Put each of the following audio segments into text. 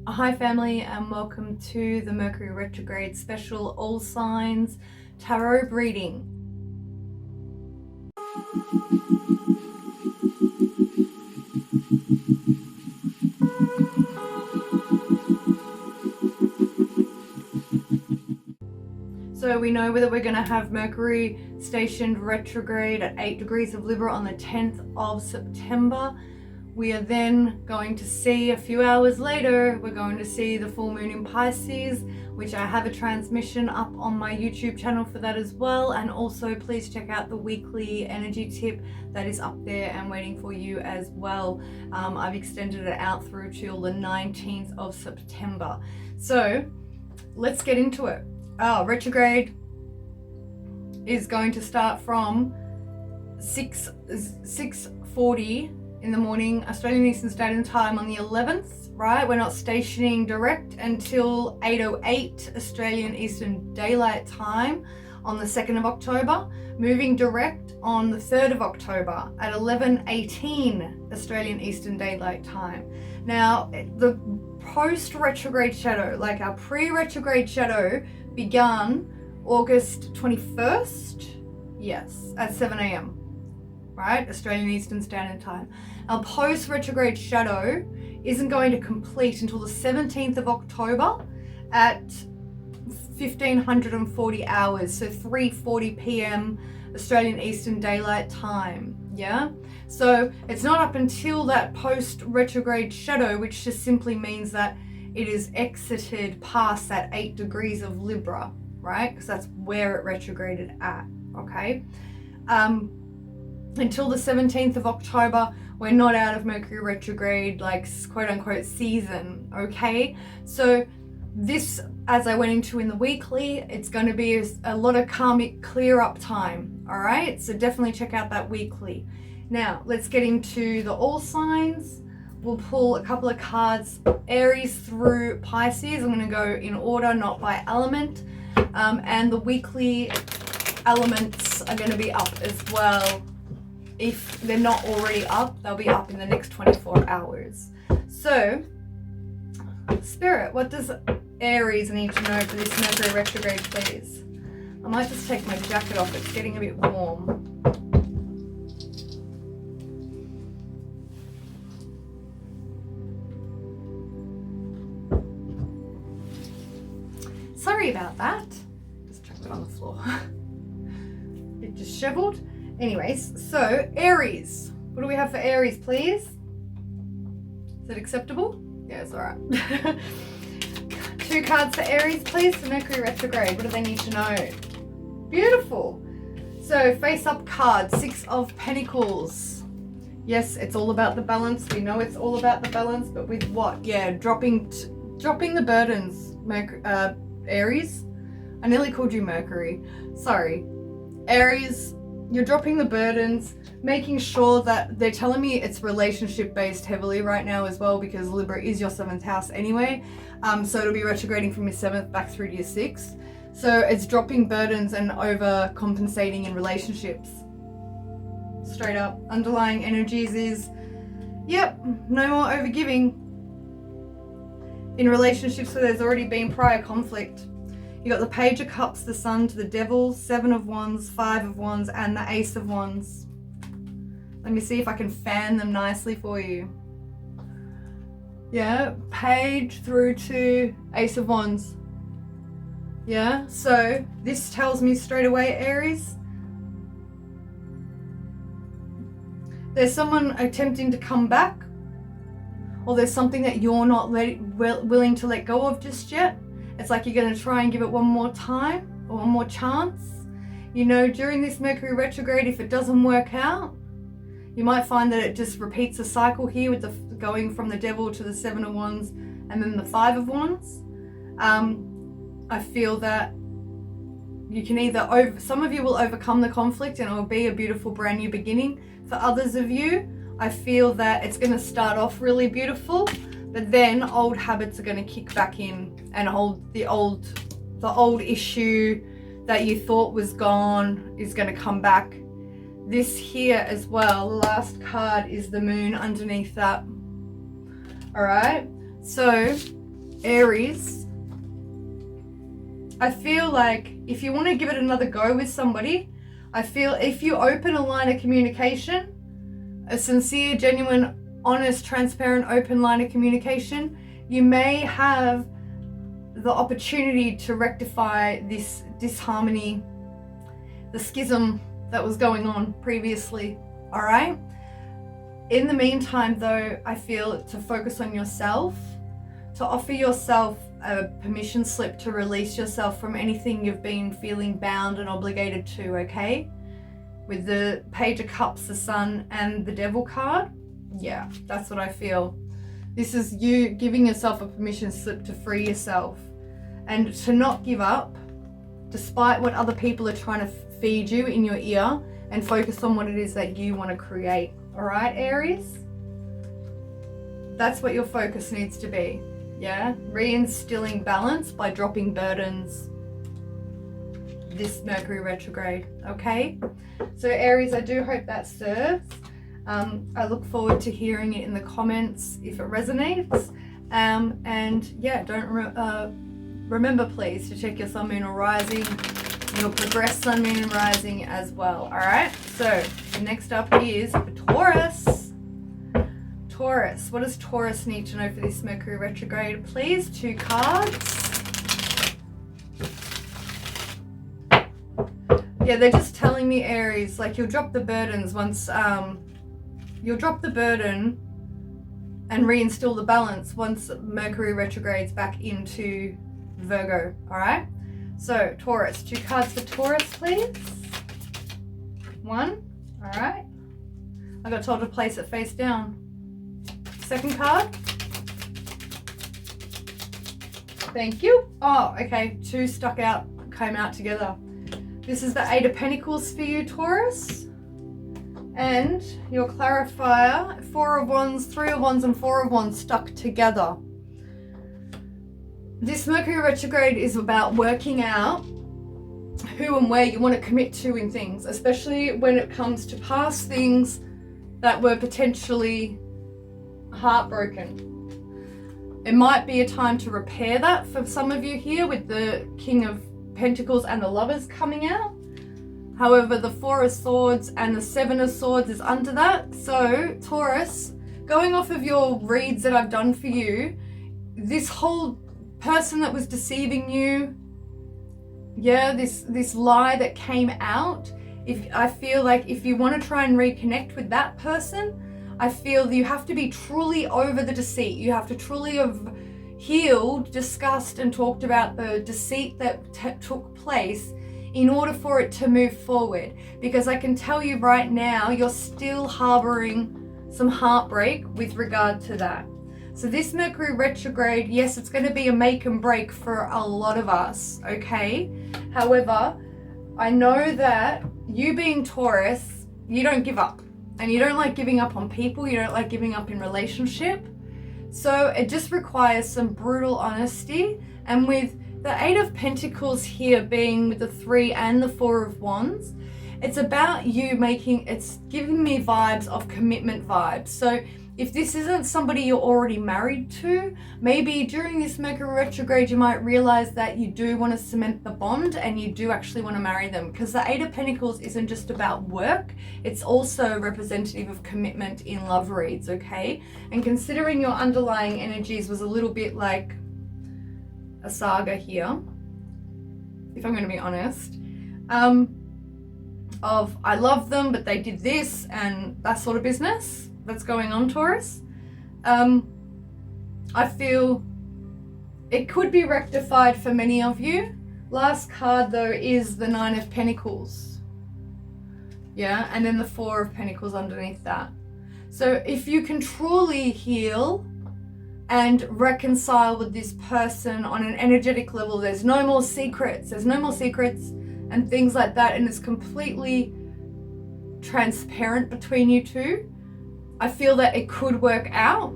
Hi family, and welcome to the Mercury Retrograde special all signs tarot reading. So we know that we're going to have Mercury stationed retrograde at 8 degrees of Libra on the 10th of September. We are then going to see a few hours later, we're going to see the full moon in Pisces, which I have a transmission up on my YouTube channel for that as well. And also please check out the weekly energy tip that is up there and waiting for you as well. I've extended it out through till the 19th of September. So let's get into it. Retrograde is going to start from 6:40 in the morning, Australian Eastern Standard Time on the 11th, right? We're not stationing direct until 8:08 Australian Eastern Daylight Time on the 2nd of October, moving direct on the 3rd of October at 11:18 Australian Eastern Daylight Time. Now, the post-retrograde shadow, like our pre-retrograde shadow, began August 21st, yes, at 7 a.m. right? Australian Eastern Standard Time. Our post-retrograde shadow isn't going to complete until the 17th of October at 1540 hours, so 3:40 p.m. Australian Eastern Daylight Time, yeah? So it's not up until that post-retrograde shadow, which just simply means that it is exited past that 8 degrees of Libra, right? Because that's where it retrograded at, okay? Until the 17th of October, we're not out of Mercury retrograde, like quote unquote season, okay? So this, as I went into in the weekly, it's going to be a lot of karmic clear up time, all right? So definitely check out that weekly. Now, let's get into the all signs. We'll pull a couple of cards, Aries through Pisces. I'm going to go in order, not by element. And the weekly elements are going to be up as well. If they're not already up, they'll be up in the next 24 hours. So, Spirit, what does Aries need to know for this Mercury retrograde, please? I might just take my jacket off. It's getting a bit warm. Sorry about that. Just chucked it on the floor. It disheveled. Anyways, so Aries. What do we have for Aries, please? Is it acceptable? Yeah, it's all right. 2 cards for Aries, please, for Mercury retrograde. What do they need to know? Beautiful. So face-up card, 6 of Pentacles. Yes, it's all about the balance. We know it's all about the balance, but with what? Yeah, dropping the burdens, Aries. I nearly called you Mercury. Sorry. Aries, you're dropping the burdens, making sure that they're telling me it's relationship based heavily right now as well, because Libra is your 7th house anyway. So it'll be retrograding from your 7th back through to your 6th. So it's dropping burdens and overcompensating in relationships. Straight up. Underlying energies is, yep, no more overgiving in relationships where there's already been prior conflict. You got the Page of Cups, the Sun to the Devil, 7 of Wands, 5 of Wands, and the Ace of Wands. Let me see if I can fan them nicely for you. Yeah, Page through to Ace of Wands. Yeah, so this tells me straight away, Aries, there's someone attempting to come back, or there's something that you're not willing to let go of just yet. It's like you're going to try and give it one more time or one more chance. You know, during this Mercury retrograde, if it doesn't work out, you might find that it just repeats a cycle here with the going from the Devil to the 7 of Wands and then the 5 of Wands. I feel that you can either some of you will overcome the conflict and it will be a beautiful brand new beginning. For others of you, I feel that it's going to start off really beautiful, but then old habits are going to kick back in and the old issue that you thought was gone is going to come back. This here as well, the last card is the moon underneath that. All right, so Aries, I feel like if you want to give it another go with somebody, I feel if you open a line of communication, a sincere, genuine, honest, transparent, open line of communication, you may have the opportunity to rectify this disharmony, the schism that was going on previously, all right? In the meantime, though, I feel to focus on yourself, to offer yourself a permission slip to release yourself from anything you've been feeling bound and obligated to, okay? With the Page of Cups, the Sun, and the Devil card, yeah, that's what I feel. This is you giving yourself a permission slip to free yourself and to not give up, despite what other people are trying to feed you in your ear, and focus on what it is that you want to create. All right, Aries? That's what your focus needs to be. Yeah, reinstilling balance by dropping burdens this Mercury retrograde, okay? So Aries, I do hope that serves. I look forward to hearing it in the comments if it resonates. And yeah, remember please to check your sun, moon, or rising, your progressed sun, moon, and rising as well. All right, so next up is Taurus. Taurus, what does Taurus need to know for this Mercury retrograde, please? 2 cards. Yeah, they're just telling me, Aries, like you'll drop the burdens once, you'll drop the burden and reinstill the balance once Mercury retrogrades back into Virgo, all right? So Taurus, 2 cards for Taurus, please. 1, all right. I got told to place it face down. 2nd card. Thank you. Oh, okay. 2 stuck out, came out together. This is the 8 of Pentacles for you, Taurus. And your clarifier, 4 of Wands, 3 of Wands, and 4 of Wands stuck together. This Mercury retrograde is about working out who and where you want to commit to in things, especially when it comes to past things that were potentially heartbroken. It might be a time to repair that for some of you here with the King of Pentacles and the Lovers coming out. However, the 4 of Swords and the 7 of Swords is under that. So Taurus, going off of your reads that I've done for you, this whole person that was deceiving you, yeah, this lie that came out, I feel like if you want to try and reconnect with that person, I feel you have to be truly over the deceit. You have to truly have healed, discussed, and talked about the deceit that took place in order for it to move forward. Because I can tell you right now, you're still harboring some heartbreak with regard to that. So this Mercury retrograde, yes, it's going to be a make and break for a lot of us, okay? However, I know that you being Taurus, you don't give up. And you don't like giving up on people. You don't like giving up in relationship. So it just requires some brutal honesty. And with the 8 of Pentacles here being with the 3 and the 4 of Wands, it's about you it's giving me vibes of commitment vibes. So if this isn't somebody you're already married to, maybe during this Mercury retrograde, you might realize that you do want to cement the bond and you do actually want to marry them. Because the 8 of Pentacles isn't just about work, it's also representative of commitment in love reads, okay? And considering your underlying energies was a little bit like a saga here, if I'm going to be honest, of I love them, but they did this and that sort of business that's going on, Taurus. I feel it could be rectified for many of you. Last card though is the 9 of Pentacles. Yeah, and then the 4 of Pentacles underneath that. So if you can truly heal and reconcile with this person on an energetic level, there's no more secrets, and things like that, and it's completely transparent between you two, I feel that it could work out.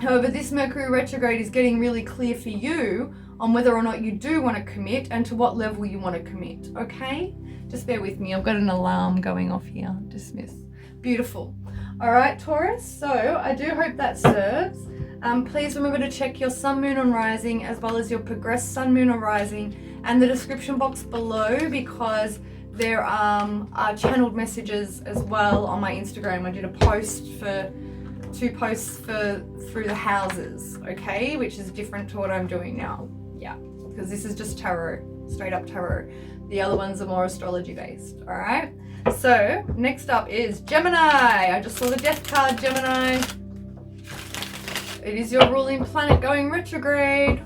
However, this Mercury retrograde is getting really clear for you on whether or not you do want to commit and to what level you want to commit, okay? Just bear with me. I've got an alarm going off here. Dismiss. Beautiful. All right, Taurus. So I do hope that serves. Please remember to check your sun, moon, and rising, as well as your progressed sun, moon, or rising, and the description box below, because there are channeled messages as well on my Instagram. I did two posts through the houses, okay, which is different to what I'm doing now. Yeah, because this is just tarot, straight up tarot. The other ones are more astrology based. All right. So next up is Gemini. I just saw the death card, Gemini. It is your ruling planet going retrograde.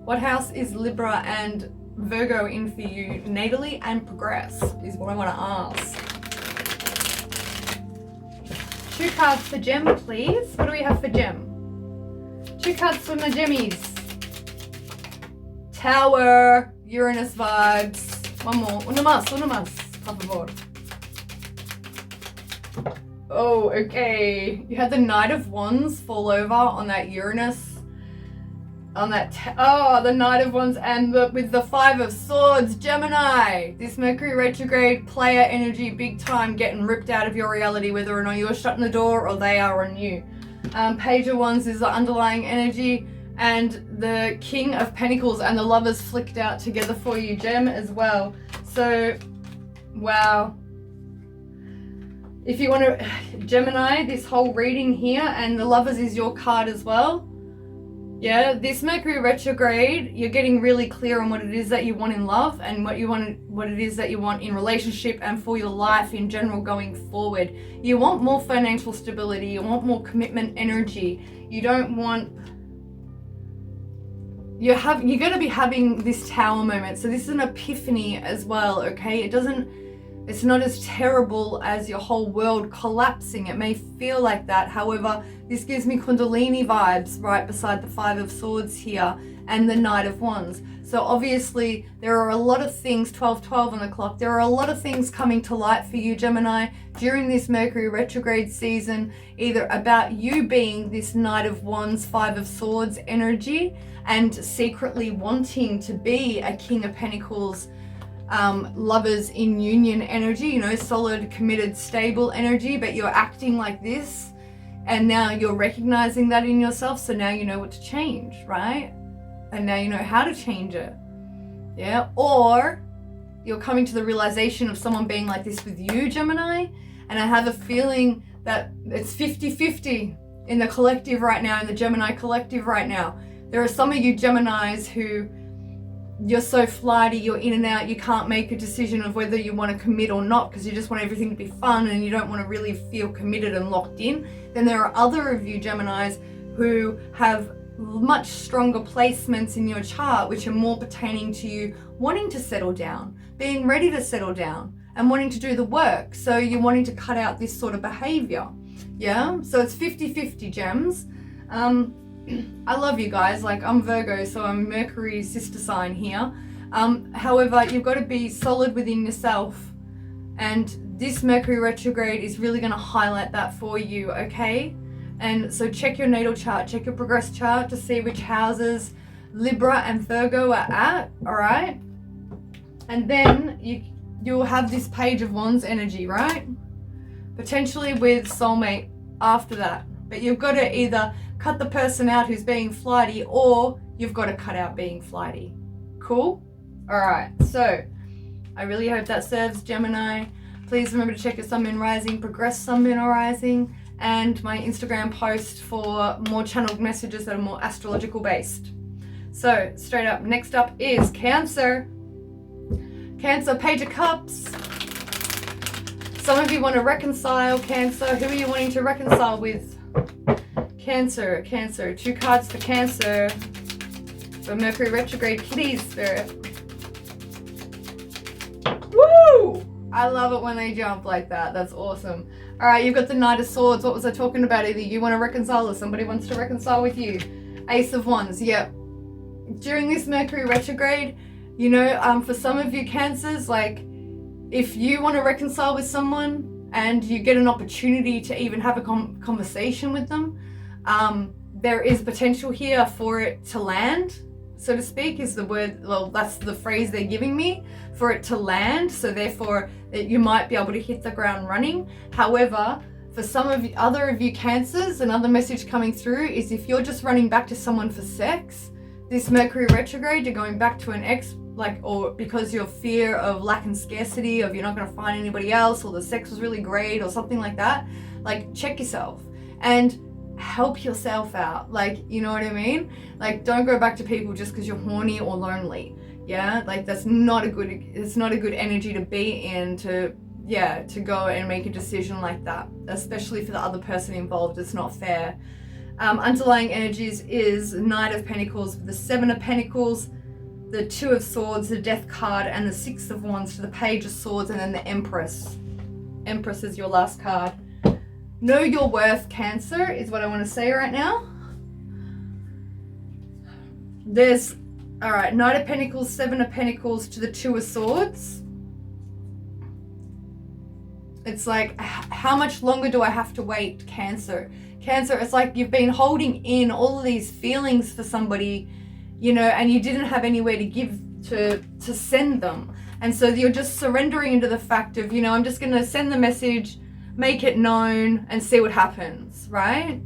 What house is Libra and Virgo in for you natally and progress is what I want to ask. 2 cards for Gem, please. What do we have for Gem? 2 cards for my Gemmies. Tower, Uranus vibes. One more. Una más, por favor. Oh, okay. You had the Knight of Wands fall over on that Uranus. On that, the Knight of Wands and with the 5 of Swords, Gemini. This Mercury retrograde, player energy, big time, getting ripped out of your reality, whether or not you're shutting the door or they are on you. Page of Wands is the underlying energy, and the King of Pentacles and the Lovers flicked out together for you, Gem, as well. So, wow. If you want to, Gemini, this whole reading here, and the Lovers is your card as well. Yeah, this Mercury retrograde, you're getting really clear on what it is that you want in love and what it is that you want in relationship and for your life in general going forward. You want more financial stability, you want more commitment energy. You don't want, you're going to be having this Tower moment. So this is an epiphany as well, okay? It's not as terrible as your whole world collapsing. It may feel like that. However, this gives me Kundalini vibes right beside the 5 of Swords here and the Knight of Wands. So obviously there are a lot of things, 12:12 on the clock, there are a lot of things coming to light for you, Gemini, during this Mercury retrograde season, either about you being this Knight of Wands, 5 of Swords energy and secretly wanting to be a King of Pentacles, Lovers in union energy, you know, solid, committed, stable energy, but you're acting like this and now you're recognizing that in yourself. So now you know what to change, right? And now you know how to change it. Yeah. Or you're coming to the realization of someone being like this with you, Gemini. And I have a feeling that it's 50-50 in the collective right now, in the Gemini collective right now. There are some of you Geminis who you're so flighty, you're in and out, you can't make a decision of whether you want to commit or not because you just want everything to be fun and you don't want to really feel committed and locked in. Then there are other of you Geminis who have much stronger placements in your chart which are more pertaining to you wanting to settle down, being ready to settle down and wanting to do the work. So you're wanting to cut out this sort of behavior. Yeah, so it's 50-50, Gems. I love you guys. Like, I'm Virgo, so I'm Mercury's sister sign here. However, you've got to be solid within yourself, and this Mercury retrograde is really going to highlight that for you, okay? And so check your natal chart, check your progress chart to see which houses Libra and Virgo are at, all right? And then you'll have this Page of Wands energy, right? Potentially with soulmate after that. But you've got to either cut the person out who's being flighty, or you've got to cut out being flighty. Cool? All right, so I really hope that serves, Gemini. Please remember to check your sun, moon, rising, progress sun, moon, or rising, and my Instagram post for more channeled messages that are more astrological based. So straight up, next up is Cancer. Cancer, Page of Cups. Some of you want to reconcile, Cancer. Who are you wanting to reconcile with? Cancer, 2 cards for Cancer. For Mercury retrograde, please, Spirit. Woo! I love it when they jump like that. That's awesome. All right, you've got the Knight of Swords. What was I talking about? Either you want to reconcile or somebody wants to reconcile with you. Ace of Wands, yep. During this Mercury retrograde, you know, for some of you Cancers, like, if you want to reconcile with someone and you get an opportunity to even have a conversation with them, there is potential here for it to land, so to speak, is the word, well, that's the phrase they're giving me, for it to land. So therefore you might be able to hit the ground running. However, For some of you, other of you Cancers, another message coming through is if you're just running back to someone for sex, this Mercury retrograde, you're going back to an ex, like, or because your fear of lack and scarcity, of you're not going to find anybody else, or the sex was really great, or something like that. Like, check yourself and help yourself out. Like, you know what I mean? Like, don't go back to people just because you're horny or lonely. Yeah, like it's not a good energy to be in, to go and make a decision like that, especially for the other person involved. It's not fair. Underlying energies is Knight of Pentacles with the Seven of Pentacles, the Two of Swords, the Death card, and the Six of Wands to the Page of Swords, and then the Empress. Empress is your last card. Know your worth, Cancer, is what I want to say right now. There's, all right, Knight of Pentacles, Seven of Pentacles to the Two of Swords. It's like, how much longer do I have to wait, Cancer? Cancer, it's like you've been holding in all of these feelings for somebody, you know, and you didn't have anywhere to give, to send them. And so you're just surrendering into the fact of, you know, I'm just going to send the message, make it known, and see what happens, right?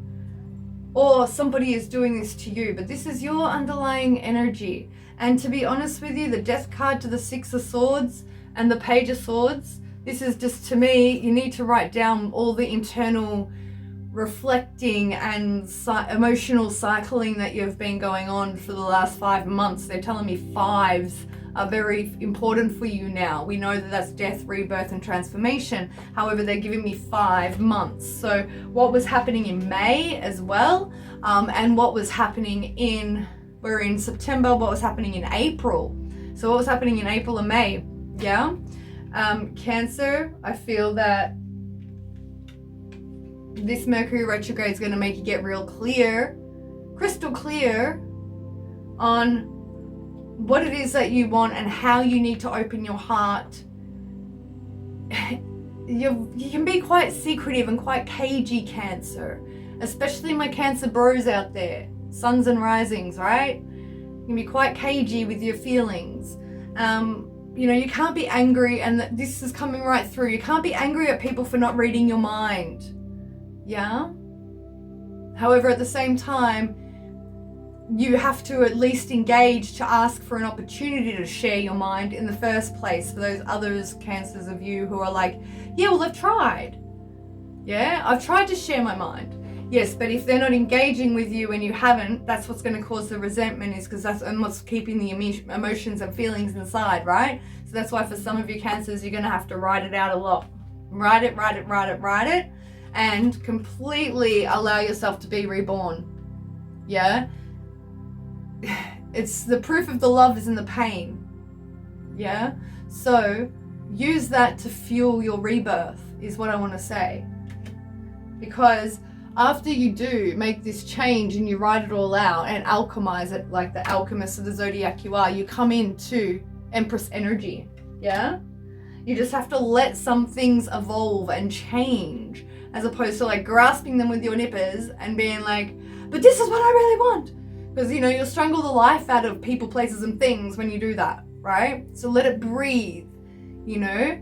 Or somebody is doing this to you, but this is your underlying energy. And to be honest with you, the Death card to the Six of Swords and the Page of Swords, this is just, to me, you need to write down all the internal reflecting and emotional cycling that you've been going on for the last 5 months. They're telling me fives are very important for you now. We know that that's death, rebirth, and transformation. However, they're giving me 5 months. So what was happening in May as well, and what was happening we're in September, what was happening in April. So what was happening in April and May, yeah? Cancer, I feel that this Mercury retrograde is going to make you get real clear, crystal clear, on what it is that you want and how you need to open your heart. You can be quite secretive and quite cagey, Cancer, especially my Cancer bros out there, suns and risings, right? You can be quite cagey with your feelings. You know, you can't be angry, and this is coming right through. You can't be angry at people for not reading your mind. Yeah? However, at the same time, you have to at least engage to ask for an opportunity to share your mind in the first place, for those others, Cancers of you, who are like, yeah, well, I've tried. Yeah, I've tried to share my mind. Yes, but if they're not engaging with you and you haven't, that's what's going to cause the resentment, is because that's what's keeping the emotions and feelings inside, right? So that's why for some of you Cancers, you're going to have to write it out a lot. Write it, and completely allow yourself to be reborn. Yeah? It's the proof of the love is in the pain. Yeah? So use that to fuel your rebirth, is what I want to say. Because after you do make this change and you write it all out and alchemize it like the alchemist of the zodiac you are, you come into Empress energy. Yeah? You just have to let some things evolve and change, as opposed to like grasping them with your nippers and being like, but this is what I really want. Because, you know, you'll strangle the life out of people, places, and things when you do that, right? So let it breathe, you know?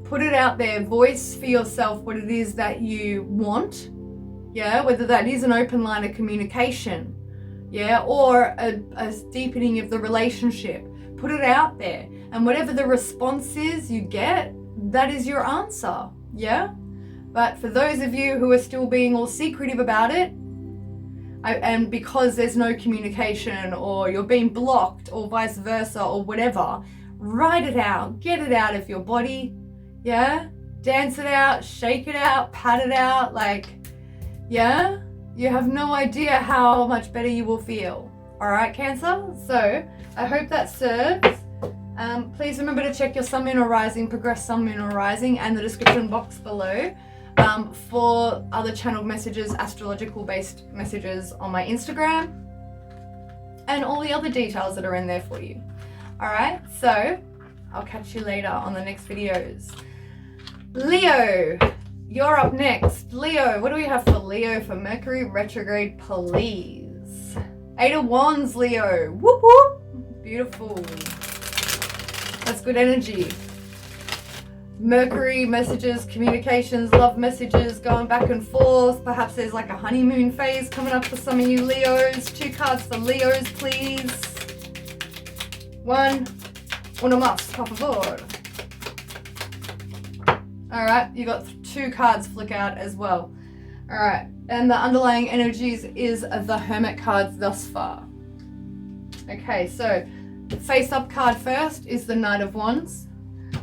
Put it out there, voice for yourself what it is that you want. Yeah, whether that is an open line of communication, yeah, or a deepening of the relationship. Put it out there, and whatever the response is you get, that is your answer, yeah? But for those of you who are still being all secretive about it, and because there's no communication, or you're being blocked, or vice versa, or whatever, write it out, get it out of your body, yeah? Dance it out, shake it out, pat it out, like, yeah, you have no idea how much better you will feel. All right, Cancer? So I hope that serves. Please remember to check your sun, moon, or rising, progress sun, moon, or rising, and the description box below for other channeled messages, astrological based messages on my Instagram, and all the other details that are in there for you. All right, so I'll catch you later on the next videos. Leo. You're up next. Leo, what do we have for Leo for Mercury retrograde, please? 8 of Wands, Leo. Whoop, whoop. Beautiful. That's good energy. Mercury messages, communications, love messages going back and forth. Perhaps there's like a honeymoon phase coming up for some of you Leos. 2 cards for Leos, please. 1, uno más, por favor. Alright, you got 2 cards flick out as well. Alright, and the underlying energies is the Hermit cards thus far. Okay, so the face-up card first is the Knight of Wands.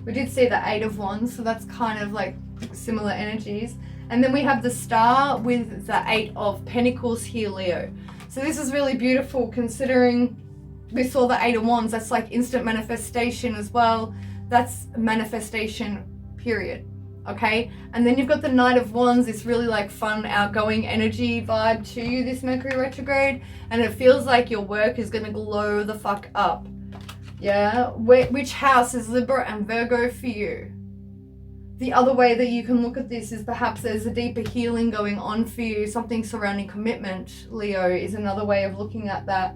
We did see the 8 of Wands, so that's kind of like similar energies. And then we have the Star with the 8 of Pentacles here, Leo. So this is really beautiful considering we saw the 8 of Wands. That's like instant manifestation as well. That's manifestation, period. Okay, and then you've got the Knight of Wands, this really like fun, outgoing energy vibe to you, this Mercury retrograde, and it feels like your work is gonna glow the fuck up. Yeah, which house is Libra and Virgo for you? The other way that you can look at this is perhaps there's a deeper healing going on for you, something surrounding commitment, Leo, is another way of looking at that.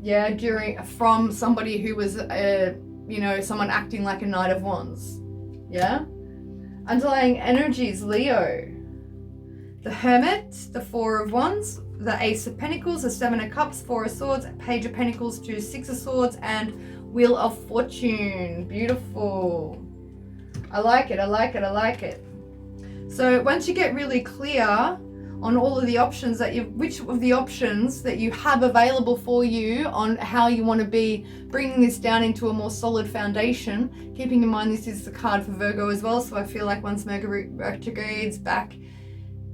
Yeah, from somebody who was, you know, someone acting like a Knight of Wands. Yeah? Underlying energies, Leo. The Hermit, the 4 of Wands, the Ace of Pentacles, the 7 of Cups, 4 of Swords, Page of Pentacles, 2, 6 of Swords, and Wheel of Fortune. Beautiful. I like it, I like it, I like it. So once you get really clear on all of the options that which of the options that you have available for you on how you want to be bringing this down into a more solid foundation, keeping in mind this is the card for Virgo as well, so I feel like once Mercury retrogrades back,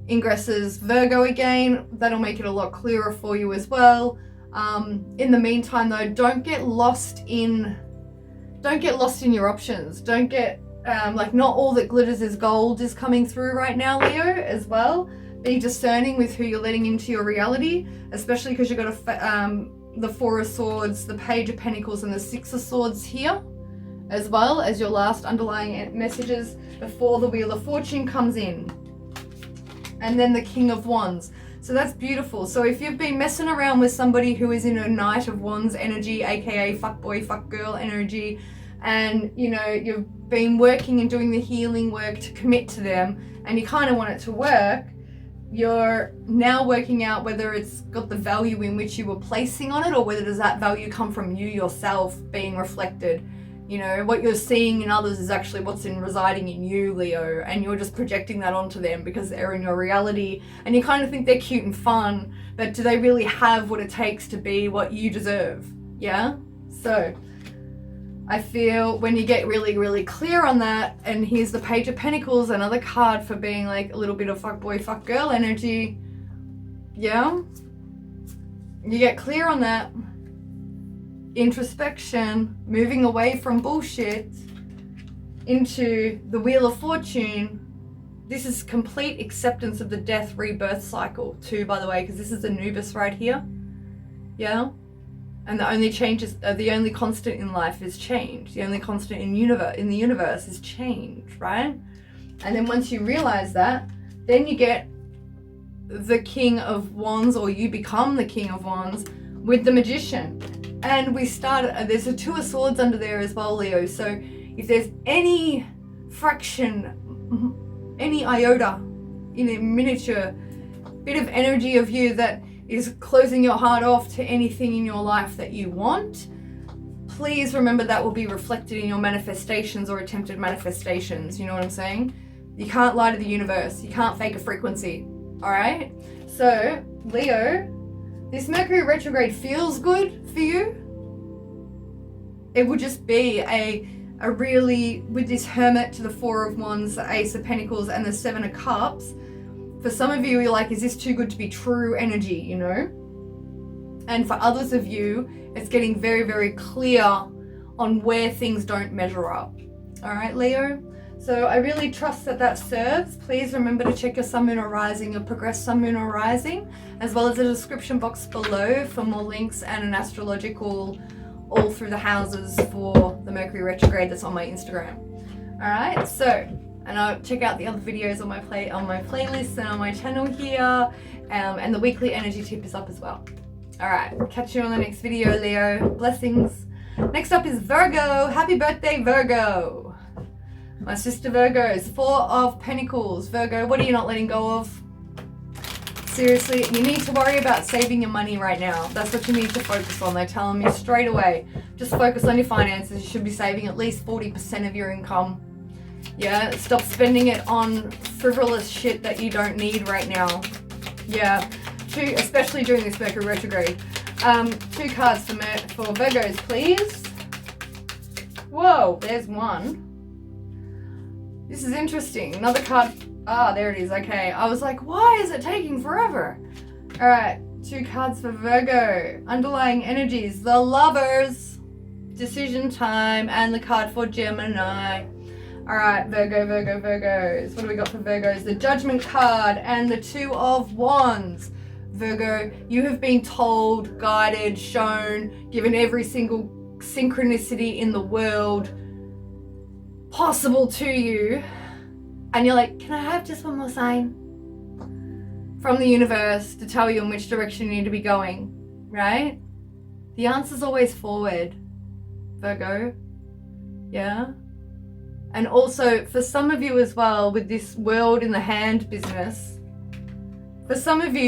ingresses Virgo again, that'll make it a lot clearer for you as well. In the meantime though, don't get lost in your options. Don't get like, not all that glitters is gold is coming through right now, Leo, as well. Be discerning with who you're letting into your reality, especially because you've got the 4 of Swords, the Page of Pentacles, and the 6 of Swords here, as well as your last underlying messages before the Wheel of Fortune comes in. And then the King of Wands. So that's beautiful. So if you've been messing around with somebody who is in a Knight of Wands energy, aka fuckboy, fuckgirl energy, and you know, you've been working and doing the healing work to commit to them, and you kind of want it to work, you're now working out whether it's got the value in which you were placing on it, or whether does that value come from you yourself being reflected. You know, what you're seeing in others is actually what's residing in you, Leo, and you're just projecting that onto them because they're in your reality, and you kind of think they're cute and fun, but do they really have what it takes to be what you deserve? Yeah? So I feel when you get really, really clear on that, and here's the Page of Pentacles, another card for being like a little bit of fuckboy, fuckgirl energy. Yeah? You get clear on that. Introspection, moving away from bullshit into the Wheel of Fortune. This is complete acceptance of the death rebirth cycle too, by the way, because this is Anubis right here. Yeah? And the only changes, the only constant in life is change. The only constant in the universe is change, right? And then once you realize that, then you get the King of Wands, or you become the King of Wands with the Magician. And we start, there's a 2 of Swords under there as well, Leo. So if there's any fraction, any iota, in a miniature bit of energy of you that is closing your heart off to anything in your life that you want, please remember that will be reflected in your manifestations or attempted manifestations. You know what I'm saying? You can't lie to the universe. You can't fake a frequency. All right? So, Leo, this Mercury retrograde feels good for you. It would just be a really, with this Hermit to the 4 of Wands, the Ace of Pentacles, and the 7 of Cups, for some of you, you're like, is this too good to be true energy, you know? And for others of you, it's getting very, very clear on where things don't measure up. All right, Leo? So I really trust that that serves. Please remember to check your Sun, Moon, or Rising, your progressed Sun, Moon, or Rising, as well as the description box below for more links and an astrological all through the houses for the Mercury retrograde that's on my Instagram. All right, so, and I'll check out the other videos on my playlist and on my channel here, and the weekly energy tip is up as well. All right, catch you on the next video, Leo. Blessings. Next up is Virgo. Happy birthday, Virgo. My sister Virgos, Four of Pentacles. Virgo, what are you not letting go of? Seriously, you need to worry about saving your money right now. That's what you need to focus on. They're telling me straight away. Just focus on your finances. You should be saving at least 40% of your income. Yeah, stop spending it on frivolous shit that you don't need right now. Yeah, especially during this Mercury retrograde. 2 cards for Virgos, please. Whoa, there's one. This is interesting. Another card. Ah, there it is. Okay. I was like, why is it taking forever? All right. 2 cards for Virgo. Underlying energies. The Lovers. Decision time. And the card for Gemini. All right. Virgos. What do we got for Virgos? The Judgment card and the 2 of Wands. Virgo, you have been told, guided, shown, given every single synchronicity in the world possible to you, and you're like, can I have just one more sign from the universe to tell you in which direction you need to be going, right? The answer's always forward, Virgo. Yeah. And also for some of you as well, with this world in the hand business, for some of you,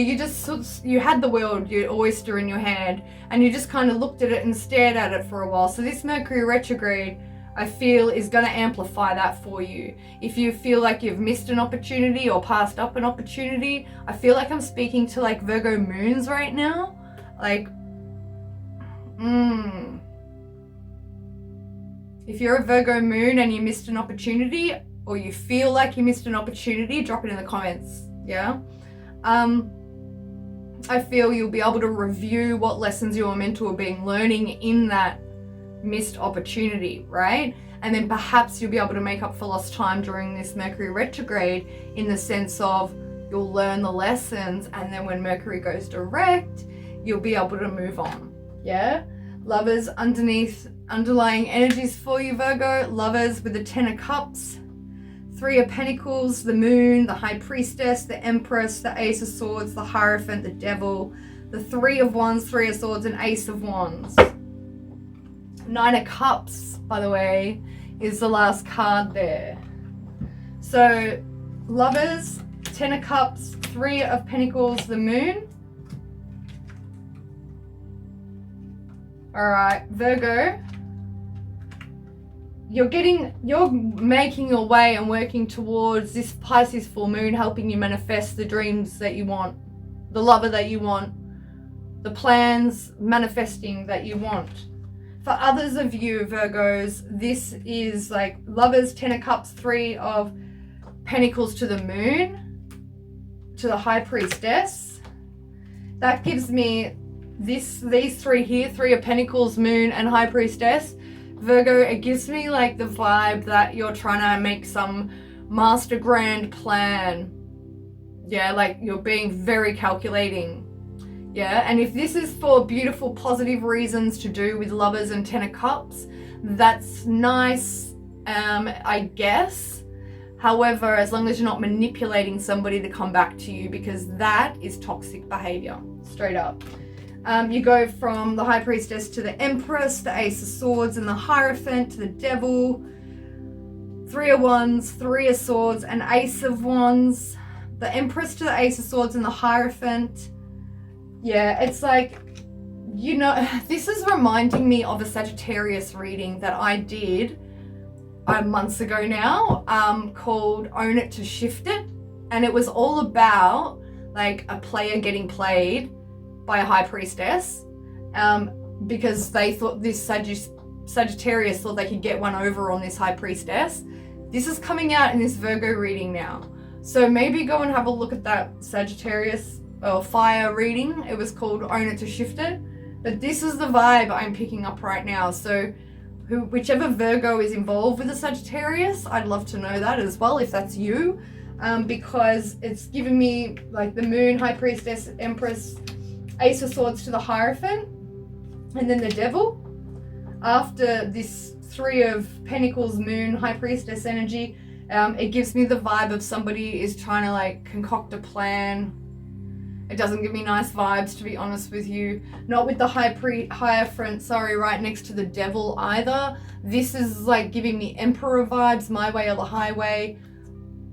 you had the world, your oyster in your hand, and you just kind of looked at it and stared at it for a while. So this Mercury retrograde, I feel, is going to amplify that for you. If you feel like you've missed an opportunity or passed up an opportunity, I feel like I'm speaking to like Virgo moons right now. Like, if you're a Virgo moon and you missed an opportunity, or you feel like you missed an opportunity, drop it in the comments. Yeah. I feel you'll be able to review what lessons you were meant to have been learning in that missed opportunity, right? And then perhaps you'll be able to make up for lost time during this Mercury retrograde, in the sense of you'll learn the lessons, and then when Mercury goes direct, you'll be able to move on. Yeah. Lovers, underlying energies for you, Virgo. Lovers with the 10 of Cups, 3 of Pentacles, the Moon, the High Priestess, the Empress, the Ace of Swords, the Hierophant, the Devil, the 3 of Wands, 3 of Swords, and Ace of Wands. 9 of Cups, by the way, is the last card there. So, Lovers, 10 of Cups, 3 of Pentacles, the Moon. Alright, Virgo. You're making your way and working towards this Pisces full moon, helping you manifest the dreams that you want, the lover that you want, the plans manifesting that you want. For others of you, Virgos, this is like Lovers, 10 of Cups, 3 of Pentacles to the Moon, to the High Priestess. That gives me these 3 here, 3 of Pentacles, Moon, and High Priestess. Virgo, it gives me like the vibe that you're trying to make some master grand plan. Yeah, like you're being very calculating. Yeah, and if this is for beautiful, positive reasons to do with Lovers and 10 of Cups, that's nice, I guess. However, as long as you're not manipulating somebody to come back to you, because that is toxic behavior, straight up. You go from the High Priestess to the Empress, the Ace of Swords, and the Hierophant to the Devil, 3 of Wands, 3 of Swords, and Ace of Wands, the Empress to the Ace of Swords, and the Hierophant. Yeah, it's like, you know, this is reminding me of a Sagittarius reading that I did months ago now, called Own It to Shift It. And it was all about like a player getting played by a High Priestess, because they thought this Sagittarius thought they could get one over on this High Priestess. This is coming out in this Virgo reading now. So maybe go and have a look at that Sagittarius or fire reading. It was called Own It to Shift It. But this is the vibe I'm picking up right now. So whichever Virgo is involved with the Sagittarius, I'd love to know that as well, if that's you. Because it's giving me like the Moon, High Priestess, Empress, Ace of Swords to the Hierophant, and then the Devil. After this 3 of Pentacles, Moon, High Priestess energy, it gives me the vibe of somebody is trying to like concoct a plan It doesn't give me nice vibes, to be honest with you. Not with the Hierophant, sorry, right next to the Devil either. This is like giving me Emperor vibes, my way or the highway.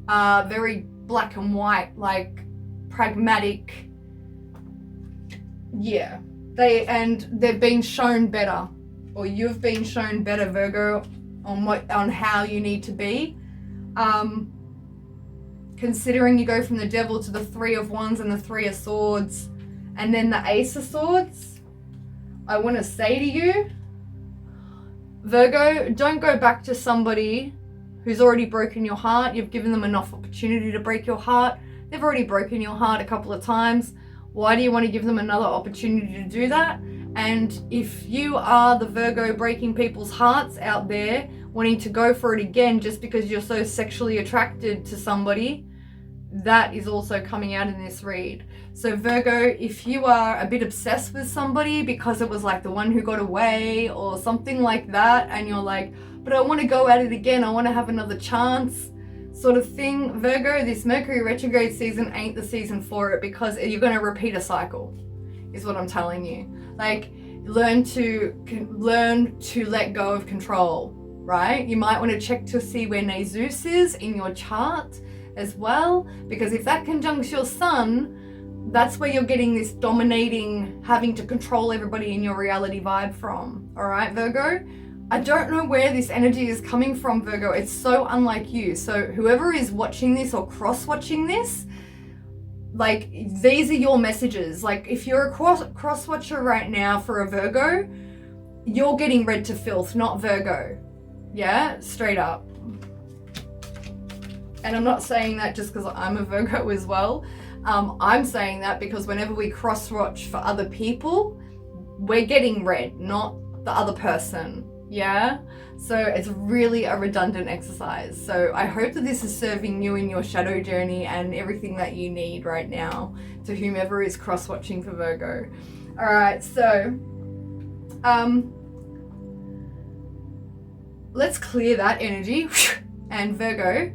Very black and white, like pragmatic. Yeah, they've been shown better, or you've been shown better, Virgo, on how you need to be. Considering you go from the Devil to the Three of Wands and the Three of Swords, and then the Ace of Swords, I want to say to you, Virgo, don't go back to somebody who's already broken your heart. You've given them enough opportunity to break your heart. They've already broken your heart a couple of times. Why do you want to give them another opportunity to do that? And if you are the Virgo breaking people's hearts out there, wanting to go for it again just because you're so sexually attracted to somebody, that is also coming out in this read. So Virgo, if you are a bit obsessed with somebody because it was like the one who got away or something like that, and you're like, but I want to go at it again, I want to have another chance sort of thing, Virgo, this Mercury retrograde season ain't the season for it, because you're going to repeat a cycle, is what I'm telling you. Like, learn to let go of control, right? You might want to check to see where Zeus is in your chart as well, because if that conjuncts your sun, that's where you're getting this dominating, having to control everybody in your reality vibe from. All right, Virgo? I don't know where this energy is coming from, Virgo. It's so unlike you. So whoever is watching this or cross-watching this, like, these are your messages. Like, if you're a cross-watcher right now for a Virgo, you're getting read to filth, not Virgo. Yeah, straight up. And I'm not saying that just because I'm a Virgo as well. I'm saying that because whenever we cross-watch for other people, we're getting read, not the other person. Yeah, so it's really a redundant exercise. So I hope that this is serving you in your shadow journey and everything that you need right now, to whomever is cross-watching for Virgo. All right, so let's clear that energy. And Virgo,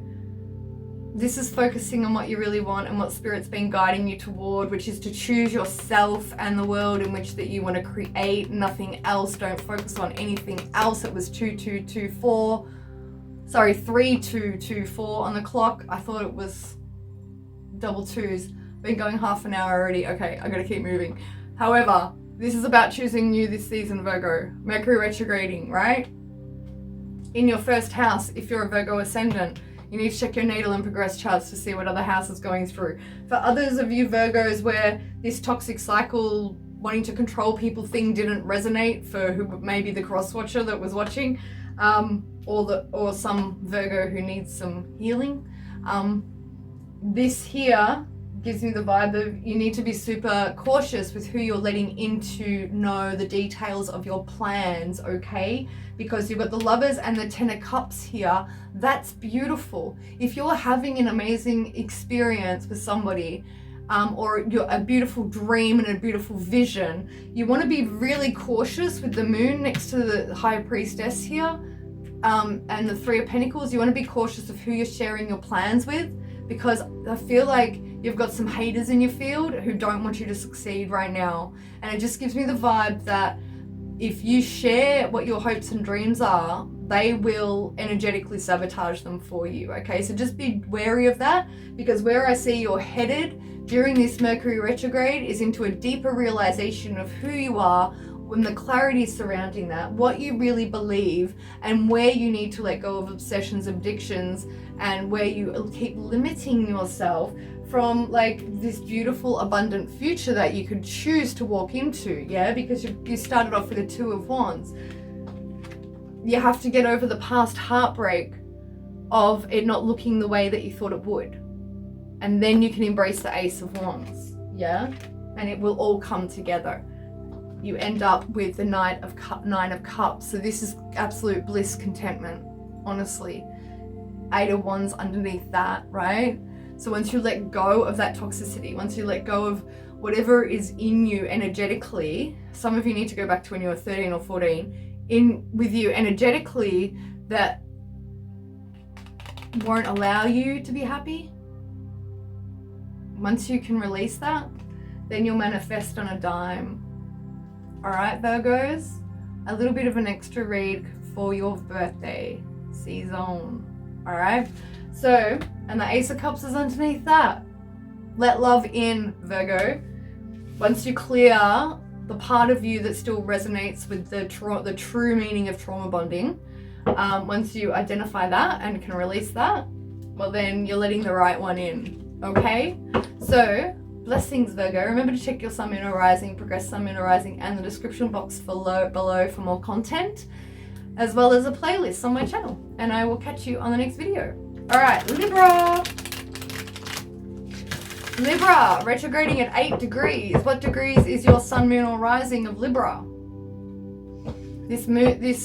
this is focusing on what you really want and what Spirit's been guiding you toward, which is to choose yourself and the world in which that you want to create, nothing else. Don't focus on anything else. It was 2224, sorry, 3224 on the clock. I thought it was double twos. Been going half an hour already. Okay, I gotta keep moving. However, this is about choosing you this season, Virgo. Mercury retrograding, right? In your first house, if you're a Virgo ascendant, you need to check your natal and progress charts to see what other house is going through. For others of you Virgos where this toxic cycle, wanting to control people thing didn't resonate, for who maybe the cross-watcher that was watching, or some Virgo who needs some healing, this here gives me the vibe of you need to be super cautious with who you're letting in to know the details of your plans, okay? Because you've got the Lovers and the Ten of Cups here. That's beautiful. If you're having an amazing experience with somebody, or you're a beautiful dream and a beautiful vision, you want to be really cautious with the Moon next to the High Priestess here, and the Three of Pentacles. You want to be cautious of who you're sharing your plans with, because I feel like you've got some haters in your field who don't want you to succeed right now. And it just gives me the vibe that if you share what your hopes and dreams are, they will energetically sabotage them for you, okay? So just be wary of that, because where I see you're headed during this Mercury retrograde is into a deeper realization of who you are, when the clarity surrounding that, what you really believe, and where you need to let go of obsessions, addictions, and where you keep limiting yourself from like this beautiful abundant future that you could choose to walk into, yeah? Because you started off with a Two of Wands. You have to get over the past heartbreak of it not looking the way that you thought it would. And then you can embrace the Ace of Wands, yeah? And it will all come together. You end up with the Nine of Cups. So this is absolute bliss, contentment, honestly. Eight of Wands underneath that, right? So once you let go of that toxicity, once you let go of whatever is in you energetically, some of you need to go back to when you were 13 or 14, in with you energetically that won't allow you to be happy. Once you can release that, then you'll manifest on a dime. All right, Virgos, a little bit of an extra read for your birthday season. All right, so, and the Ace of Cups is underneath that. Let love in, Virgo. Once you clear the part of you that still resonates with the true meaning of trauma bonding, once you identify that and can release that, well, then you're letting the right one in, okay? So, blessings, Virgo. Remember to check your sun, moon, or rising, progress sun, moon, or rising, and the description box below for more content, as well as a playlist on my channel. And I will catch you on the next video. All right, Libra. Libra, retrograding at 8 degrees. What degrees is your sun, moon, or rising of Libra? This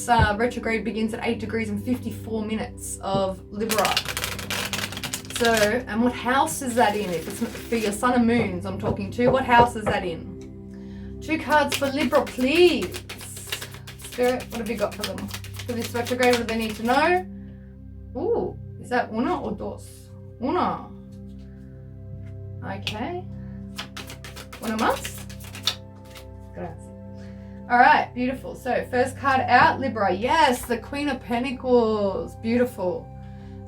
retrograde begins at 8 degrees and 54 minutes of Libra. So, and what house is that in? If it's for your sun and moons I'm talking to, what house is that in? 2 cards for Libra, please. Spirit, what have you got for them? For this retrograde, what do they need to know? Ooh, is that una or dos? Una. Okay. Una más? Gracias. All right, beautiful. So first card out, Libra. Yes, the Queen of Pentacles. Beautiful.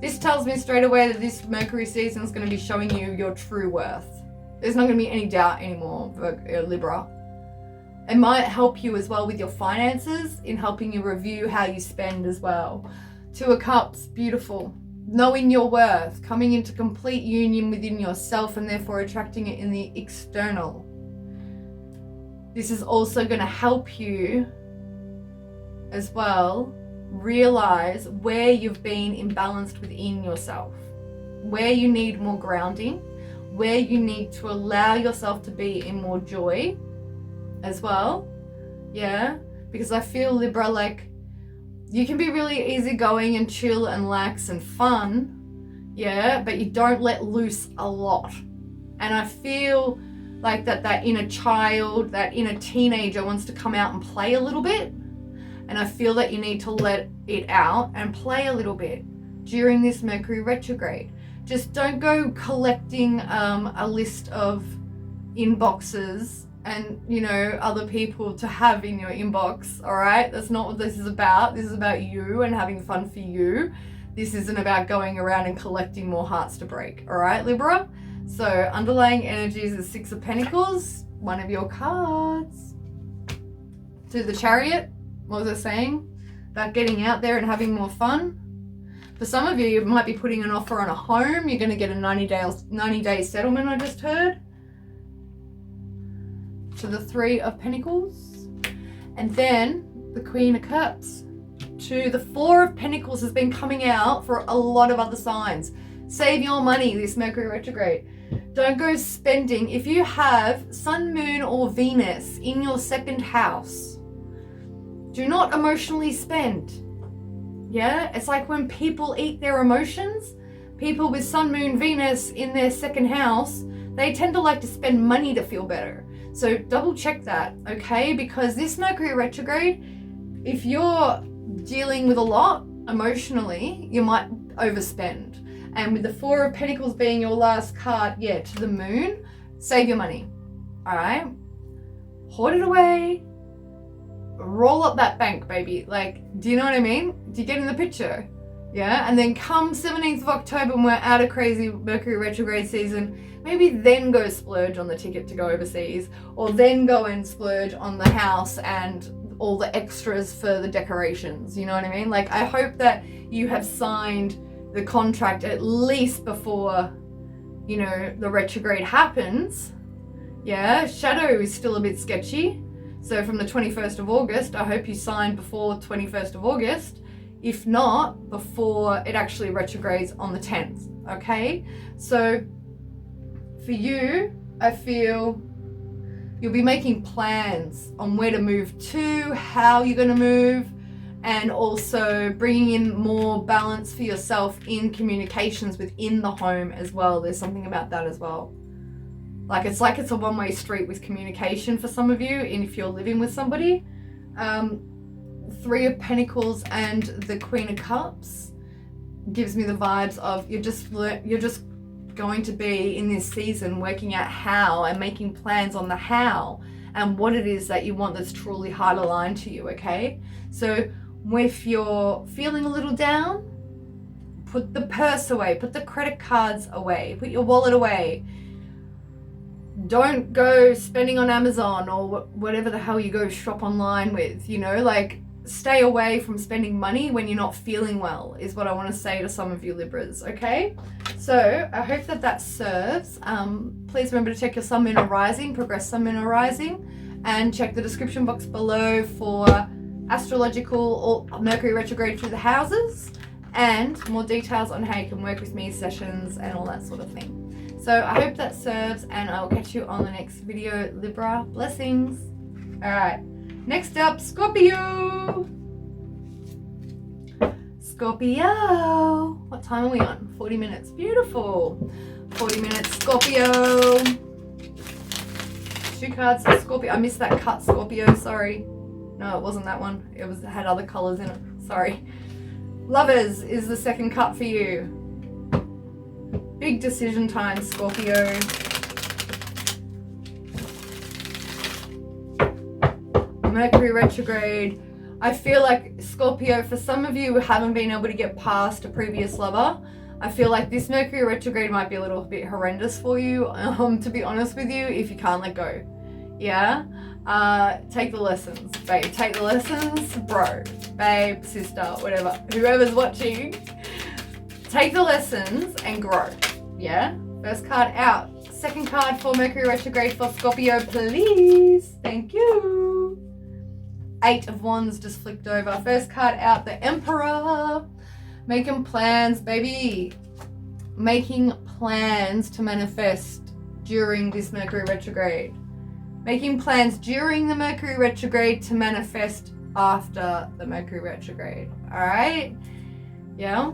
This tells me straight away that this Mercury season is going to be showing you your true worth. There's not going to be any doubt anymore, Libra. It might help you as well with your finances in helping you review how you spend as well. 2 of Cups, beautiful. Knowing your worth, coming into complete union within yourself and therefore attracting it in the external. This is also going to help you as well realize where you've been imbalanced within yourself, where you need more grounding, where you need to allow yourself to be in more joy as well. Yeah, because I feel, Libra, like you can be really easygoing and chill and lax and fun, yeah, but you don't let loose a lot. And I feel like that inner child, that inner teenager wants to come out and play a little bit. And I feel that you need to let it out and play a little bit during this Mercury retrograde. Just don't go collecting a list of inboxes and, you know, other people to have in your inbox, all right? That's not what this is about. This is about you and having fun for you. This isn't about going around and collecting more hearts to break, all right, Libra? So underlying energies is 6 of Pentacles, one of your cards. To the Chariot, what was I saying? About getting out there and having more fun. For some of you, you might be putting an offer on a home. You're going to get a 90-day settlement, I just heard. To the 3 of Pentacles. And then the Queen of Cups. To the 4 of Pentacles has been coming out for a lot of other signs. Save your money this Mercury retrograde. Don't go spending. If you have Sun, Moon, or Venus in your 2nd house, do not emotionally spend. Yeah, it's like when people eat their emotions. People with Sun, Moon, Venus in their 2nd house, they tend to like to spend money to feel better. So double check that, okay? Because this Mercury retrograde, if you're dealing with a lot emotionally, you might overspend. And with the 4 of Pentacles being your last card, yeah, to the Moon, save your money, all right? Hoard it away. Roll up that bank, baby. Like, do you know what I mean? Do you get in the picture? Yeah, and then come 17th of October when we're out of crazy Mercury retrograde season, maybe then go splurge on the ticket to go overseas, or then go and splurge on the house and all the extras for the decorations. You know what I mean? Like, I hope that you have signed the contract at least before, you know, the retrograde happens. Yeah, shadow is still a bit sketchy. So from the 21st of August, I hope you signed before 21st of August. If not, before it actually retrogrades on the 10th, okay? So for you, I feel you'll be making plans on where to move to, how you're going to move, and also bringing in more balance for yourself in communications within the home as well. There's something about that as well. Like it's a one-way street with communication for some of you, and if you're living with somebody. 3 of Pentacles and the Queen of Cups gives me the vibes of you're just going to be in this season working out how and making plans on the how and what it is that you want that's truly heart aligned to you, okay? So if you're feeling a little down, put the purse away, put the credit cards away, put your wallet away. Don't go spending on Amazon or whatever the hell you go shop online with, you know, like stay away from spending money when you're not feeling well is what I want to say to some of you Libras, okay? So I hope that serves. Please remember to check your Sun, Moon or Rising, progress Sun, Moon or Rising, and check the description box below for astrological or Mercury retrograde through the houses and more details on how you can work with me, sessions and all that sort of thing. So I hope that serves, and I'll catch you on the next video, Libra. Blessings. All right. Next up, Scorpio. Scorpio. What time are we on? 40 minutes. Beautiful. 40 minutes, Scorpio. 2 cards for Scorpio. I missed that cut, Scorpio. Sorry. No, it wasn't that one. It had other colors in it. Sorry. Lovers is the second cut for you. Big decision time, Scorpio. Mercury retrograde. I feel like Scorpio, for some of you who haven't been able to get past a previous lover, I feel like this Mercury retrograde might be a little bit horrendous for you, to be honest with you, if you can't let go. Yeah? Take the lessons, babe. Take the lessons, bro, babe, sister, whatever, whoever's watching. Take the lessons and grow. Yeah? First card out. Second card for Mercury retrograde for Scorpio, please. Thank you. 8 of Wands just flicked over. First card out, the Emperor. Making plans, baby. Making plans to manifest during this Mercury retrograde. Making plans during the Mercury retrograde to manifest after the Mercury retrograde. All right? Yeah?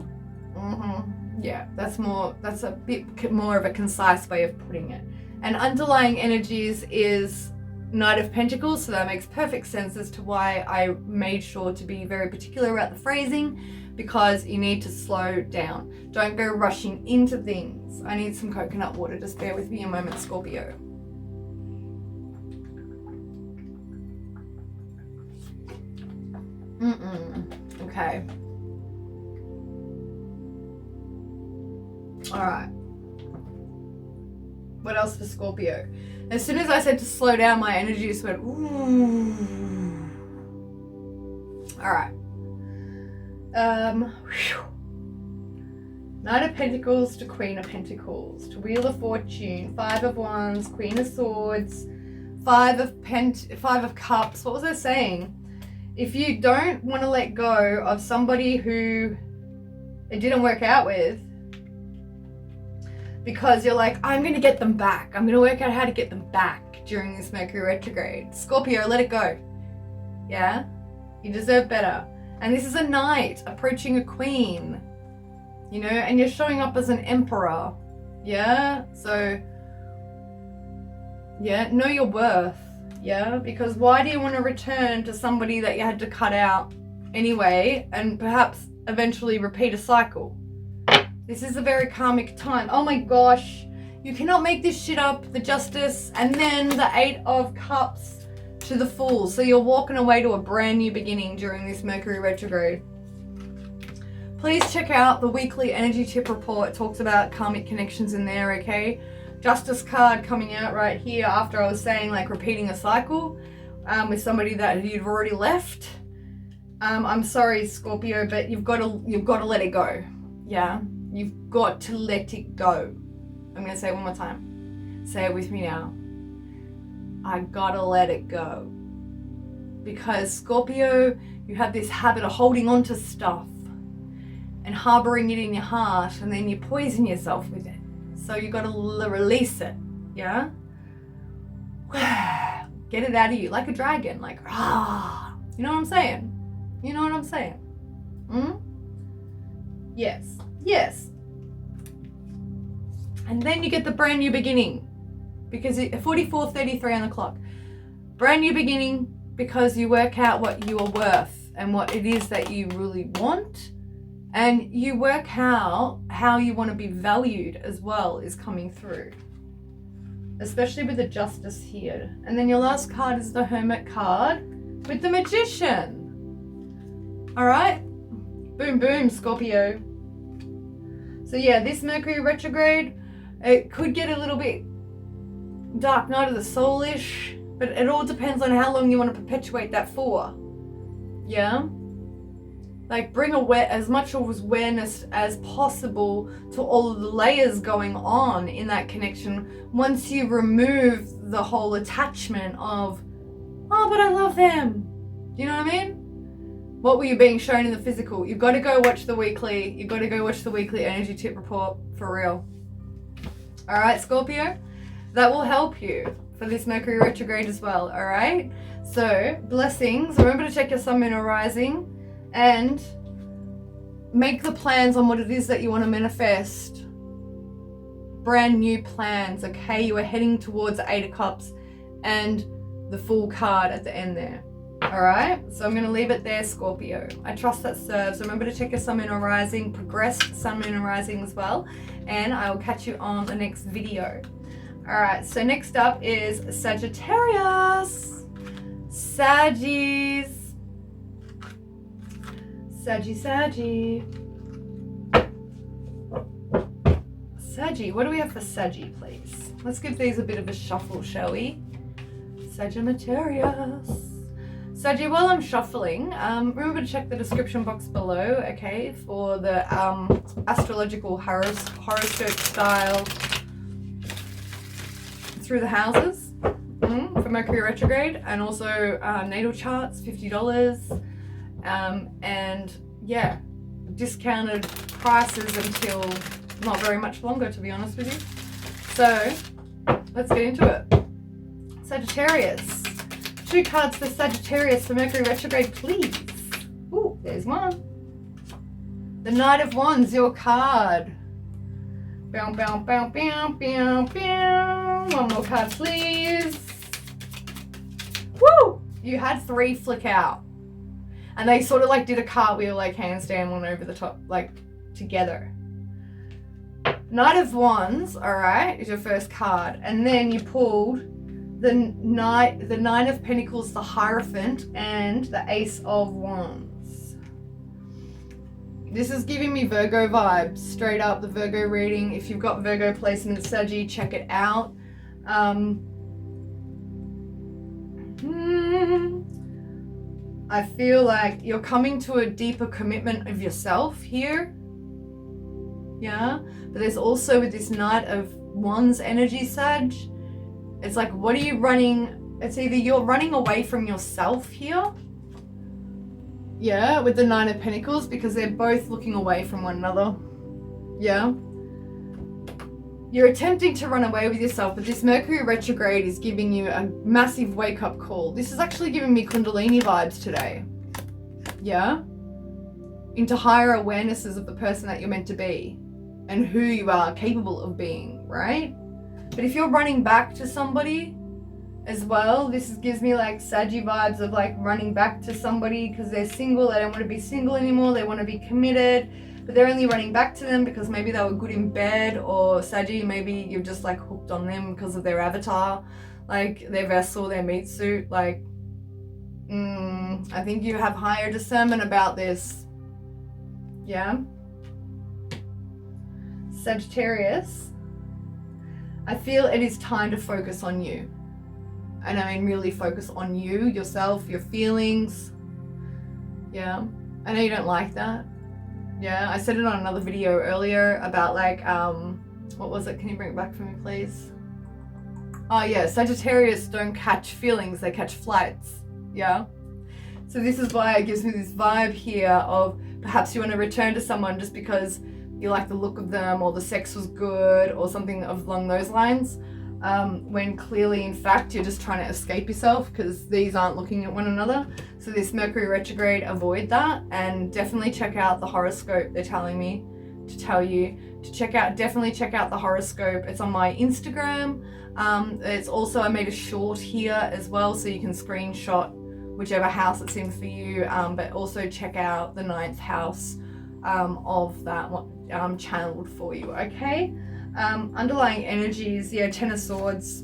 Yeah, that's a bit more of a concise way of putting it. And underlying energies is Knight of Pentacles, so that makes perfect sense as to why I made sure to be very particular about the phrasing, because you need to slow down. Don't go rushing into things. I need some coconut water. Just bear with me a moment, Scorpio. Okay. All right. What else for Scorpio? As soon as I said to slow down, my energy just went, ooh. All right. Knight of Pentacles to Queen of Pentacles to Wheel of Fortune, 5 of Wands, Queen of Swords, 5 of Cups. What was I saying? If you don't want to let go of somebody who it didn't work out with, because you're like, I'm going to get them back. I'm going to work out how to get them back during this Mercury retrograde. Scorpio, let it go. Yeah? You deserve better. And this is a knight approaching a queen, you know, and you're showing up as an emperor. Yeah? So, yeah, know your worth. Yeah? Because why do you want to return to somebody that you had to cut out anyway and perhaps eventually repeat a cycle? This is a very karmic time. Oh my gosh. You cannot make this shit up. The Justice and then the 8 of Cups to the Fool. So you're walking away to a brand new beginning during this Mercury retrograde. Please check out the weekly energy tip report. It talks about karmic connections in there, okay? Justice card coming out right here after I was saying like repeating a cycle with somebody that you've already left. I'm sorry, Scorpio, but you've got to let it go. Yeah? You've got to let it go. I'm going to say it one more time. Say it with me now. I gotta let it go. Because Scorpio, you have this habit of holding on to stuff and harboring it in your heart, and then you poison yourself with it. So you gotta release it. Yeah? Get it out of you like a dragon. Like, ah. You know what I'm saying? You know what I'm saying? Yes. Yes. And then you get the brand new beginning. Because 44:33 on the clock. Brand new beginning because you work out what you are worth and what it is that you really want And you work how you want to be valued as well is coming through. Especially with the Justice here. And then your last card is the Hermit card with the Magician. All right? Boom, boom, Scorpio. So yeah, this Mercury retrograde, it could get a little bit dark night of the soul-ish, but it all depends on how long you want to perpetuate that for. Yeah? Like bring as much awareness as possible to all of the layers going on in that connection once you remove the whole attachment of, oh, but I love them. Do you know what I mean? What were you being shown in the physical? You've got to go watch the weekly. You've got to go watch the weekly energy tip report for real. All right, Scorpio? That will help you for this Mercury retrograde as well, all right? So, blessings. Remember to check your sun, moon, or rising and make the plans on what it is that you want to manifest. Brand new plans, okay? You are heading towards the Eight of Cups and the Fool card at the end there. All right, so I'm going to leave it there, Scorpio. I trust that serves. Remember to check your sun, moon, or rising, progressed sun, moon, and rising as well. And I will catch you on the next video. All right, so next up is Sagittarius. Saggies. Saggy. Saggy, what do we have for Saggy, please? Let's give these a bit of a shuffle, shall we? Sagittarius. Saggy, while I'm shuffling, remember to check the description box below, okay, for the astrological horoscope style through the houses for Mercury retrograde, and also natal charts, $50, and yeah, discounted prices until not very much longer, to be honest with you. So let's get into it. Sagittarius. 2 cards for Sagittarius for Mercury retrograde, please. Ooh, there's one. The Knight of Wands, your card. Bow, bow, bow, bow, bow, bow. One more card, please. Woo! You had 3 flick out. And they sort of like did a cartwheel, like handstand one over the top, like together. Knight of Wands, all right, is your first card. And then you pulled the Nine of Pentacles, the Hierophant, and the Ace of Wands. This is giving me Virgo vibes, straight up, the Virgo reading. If you've got Virgo placement, Saggy, check it out. I feel like you're coming to a deeper commitment of yourself here. Yeah, but there's also with this Knight of Wands energy, Sag, it's like, what are you running? It's either you're running away from yourself here. Yeah, with the Nine of Pentacles, because they're both looking away from one another. Yeah. You're attempting to run away with yourself, but this Mercury retrograde is giving you a massive wake-up call. This is actually giving me Kundalini vibes today. Yeah. Into higher awarenesses of the person that you're meant to be and who you are capable of being, right? But if you're running back to somebody as well, this gives me like Saggy vibes of like running back to somebody because they're single, they don't want to be single anymore, they want to be committed, but they're only running back to them because maybe they were good in bed, or Saggy, maybe you've just like hooked on them because of their avatar, like their vessel, their meat suit, like, I think you have higher discernment about this. Yeah. Sagittarius. I feel it is time to focus on you. And I mean really focus on you, yourself, your feelings. Yeah. I know you don't like that. Yeah. I said it on another video earlier about like, what was it? Can you bring it back for me, please? Oh yeah, Sagittarius don't catch feelings, they catch flights. Yeah. So this is why it gives me this vibe here of perhaps you want to return to someone just because you like the look of them or the sex was good or something along those lines, when clearly in fact you're just trying to escape yourself because these aren't looking at one another. So this Mercury retrograde, avoid that, and definitely check out the horoscope. They're telling me to tell you to check out, definitely check out the horoscope. It's on my Instagram. It's also, I made a short here as well, so you can screenshot whichever house it's in for you, but also check out the 9th house of that channeled for you, okay? Underlying energies, yeah, Ten of Swords.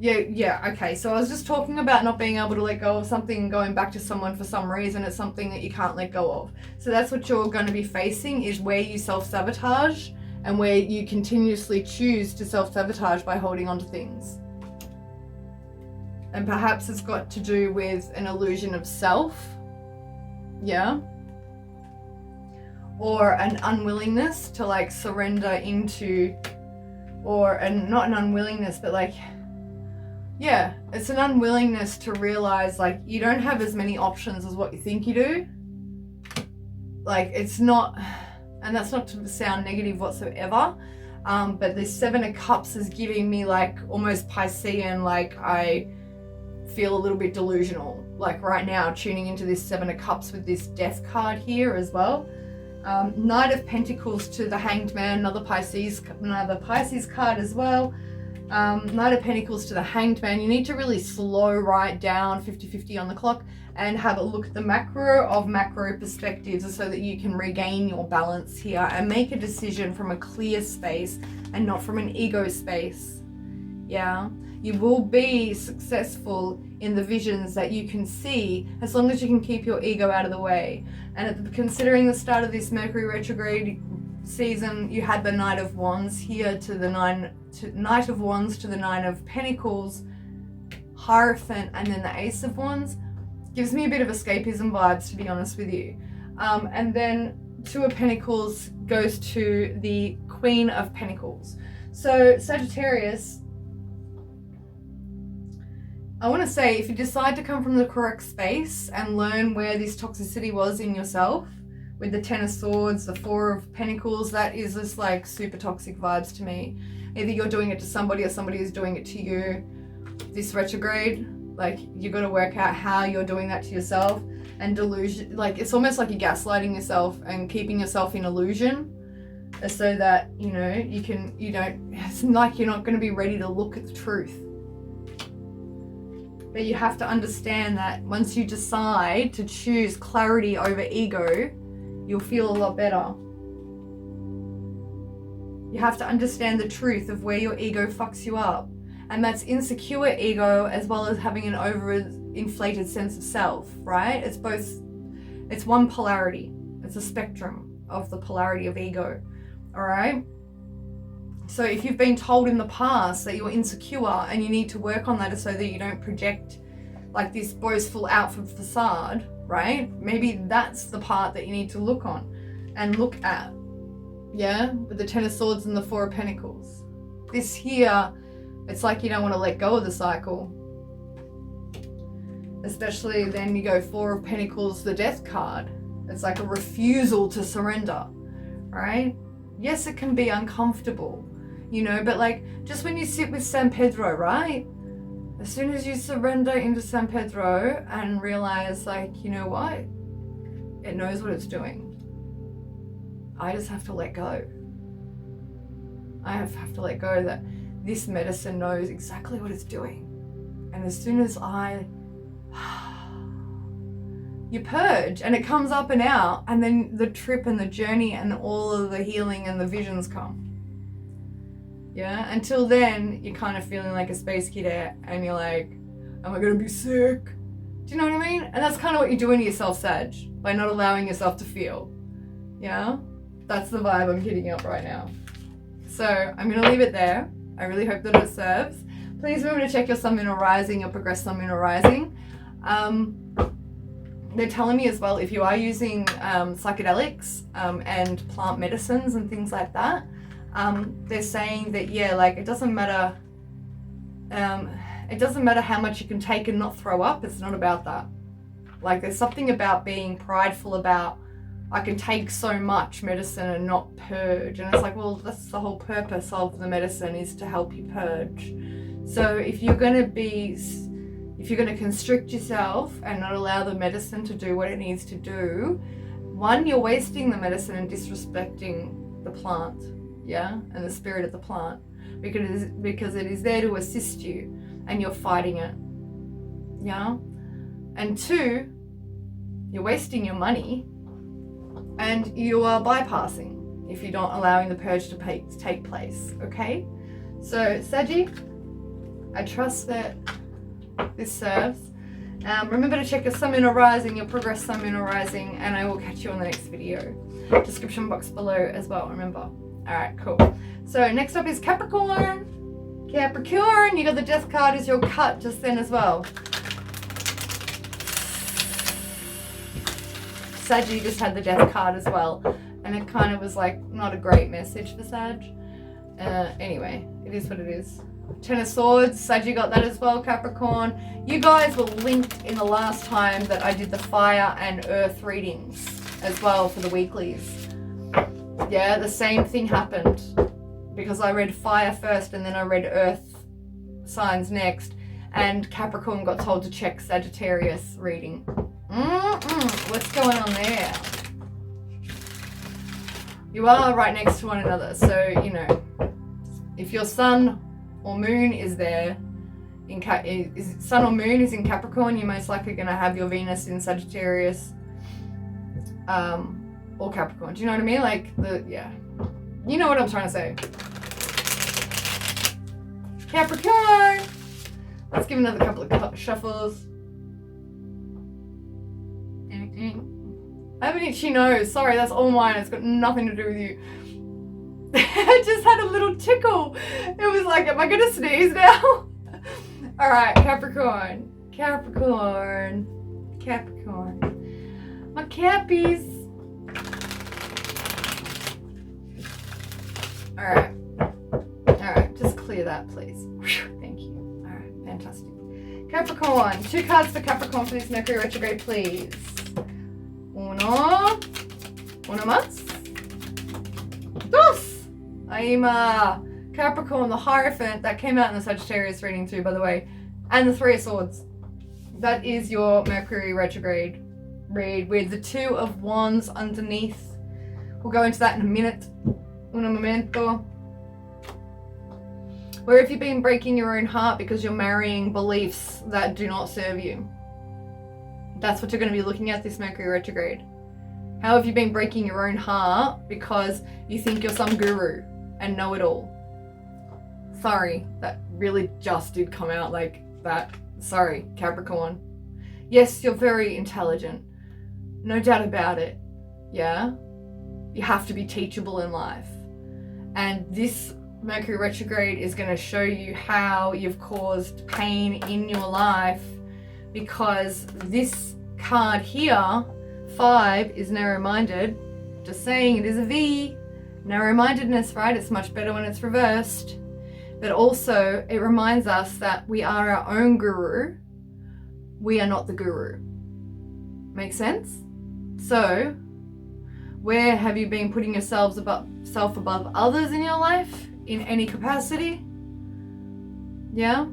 Yeah, okay. So I was just talking about not being able to let go of something, going back to someone for some reason. It's something that you can't let go of. So that's what you're going to be facing, is where you self-sabotage and where you continuously choose to self-sabotage by holding on to things. And perhaps it's got to do with an illusion of self, yeah? Or an unwillingness to like surrender into, not an unwillingness, but like, yeah, it's an unwillingness to realize like you don't have as many options as what you think you do. Like it's not, and that's not to sound negative whatsoever, but the Seven of Cups is giving me like almost Piscean, like I feel a little bit delusional. Like right now, tuning into this Seven of Cups with this Death card here as well. Knight of Pentacles to the Hanged Man, another Pisces card as well. Knight of Pentacles to the Hanged Man. You need to really slow right down 50-50 on the clock and have a look at the macro perspectives so that you can regain your balance here and make a decision from a clear space and not from an ego space. Yeah, you will be successful in the visions that you can see as long as you can keep your ego out of the way. And considering the start of this Mercury retrograde season, you had the Knight of Wands here to the Knight of Wands to the Nine of Pentacles, Hierophant, and then the Ace of Wands. Gives me a bit of escapism vibes, to be honest with you. And then Two of Pentacles goes to the Queen of Pentacles. So Sagittarius, I want to say, if you decide to come from the correct space and learn where this toxicity was in yourself, with the Ten of Swords, the Four of Pentacles, that is just like super toxic vibes to me. Either you're doing it to somebody or somebody is doing it to you. This retrograde, like you got to work out how you're doing that to yourself. And delusion, like it's almost like you're gaslighting yourself and keeping yourself in illusion, so that it's like you're not going to be ready to look at the truth. But you have to understand that once you decide to choose clarity over ego, you'll feel a lot better. You have to understand the truth of where your ego fucks you up. And that's insecure ego as well as having an overinflated sense of self, right? It's one polarity. It's a spectrum of the polarity of ego, all right? So if you've been told in the past that you're insecure and you need to work on that so that you don't project like this boastful outward facade, right? Maybe that's the part that you need to look at, yeah? With the Ten of Swords and the Four of Pentacles. This here, it's like you don't want to let go of the cycle. Especially then you go Four of Pentacles, the Death card. It's like a refusal to surrender, right? Yes, it can be uncomfortable, but like just when you sit with San Pedro, right? As soon as you surrender into San Pedro and realize like, you know what? It knows what it's doing. I just have to let go. I have to let go that this medicine knows exactly what it's doing. And as soon as you purge and it comes up and out, and then the trip and the journey and all of the healing and the visions come. Yeah, until then you're kind of feeling like a space cadet and you're like, am I gonna be sick? Do you know what I mean? And that's kind of what you're doing to yourself, Sag, by not allowing yourself to feel. Yeah, that's the vibe I'm hitting up right now. So I'm gonna leave it there. I really hope that it serves. Please remember to check your Sun, Moon, or Rising, your progressed Sun, Moon, or Rising. They're telling me as well, if you are using psychedelics and plant medicines and things like that, they're saying that, yeah, like it doesn't matter how much you can take and not throw up. It's not about that. Like there's something about being prideful about, I can take so much medicine and not purge. And it's like, well, that's the whole purpose of the medicine, is to help you purge. So if you're going to constrict yourself and not allow the medicine to do what it needs to do, one, you're wasting the medicine and disrespecting the plant, yeah, and the spirit of the plant, because it is there to assist you and you're fighting it, yeah. And two, you're wasting your money and you are bypassing if you're not allowing the purge to take place, okay? So, Saggy, I trust that this serves. Remember to check your sun, moon, or rising, your progress sun, moon, or rising, and I will catch you on the next video. Description box below as well, remember. Alright, cool. So next up is Capricorn. Capricorn, you got the death card as your cut just then as well. Saggy just had the death card as well, and it kind of was like not a great message for Sag. Anyway, it is what it is. Ten of Swords, Saggy got that as well, Capricorn. You guys were linked in the last time that I did the fire and earth readings as well for the weeklies. Yeah, the same thing happened because I read fire first and then I read earth signs next, and Capricorn got told to check Sagittarius reading. What's going on there? You are right next to one another, so you know, if your sun or moon is there, sun or moon is in Capricorn, you're most likely going to have your Venus in Sagittarius or Capricorn. Do you know what I mean? Like, yeah. You know what I'm trying to say. Capricorn! Let's give another couple of shuffles. I have an itchy nose. Sorry, that's all mine. It's got nothing to do with you. I just had a little tickle. It was like, am I going to sneeze now? All right, Capricorn. Capricorn. Capricorn. My cappies. All right. All right, just clear that, please. Thank you. All right, fantastic. Capricorn. 2 cards for Capricorn for this Mercury retrograde, please. Uno más. Dos. I'm Capricorn, the Hierophant, that came out in the Sagittarius reading too, by the way, and the 3 of Swords. That is your Mercury retrograde read with the 2 of Wands underneath. We'll go into that in a minute. Un momento. Where have you been breaking your own heart because you're marrying beliefs that do not serve you? That's what you're going to be looking at this Mercury retrograde. How have you been breaking your own heart because you think you're some guru and know it all? Sorry, that really just did come out like that. Sorry, Capricorn. Yes, you're very intelligent. No doubt about it. Yeah? You have to be teachable in life. And this Mercury retrograde is going to show you how you've caused pain in your life, because this card here, 5, is narrow-minded. Just saying, it is a V. Narrow-mindedness, right? It's much better when it's reversed. But also, it reminds us that we are our own guru. We are not the guru. Make sense? So, where have you been putting yourself above others in your life? In any capacity? Yeah?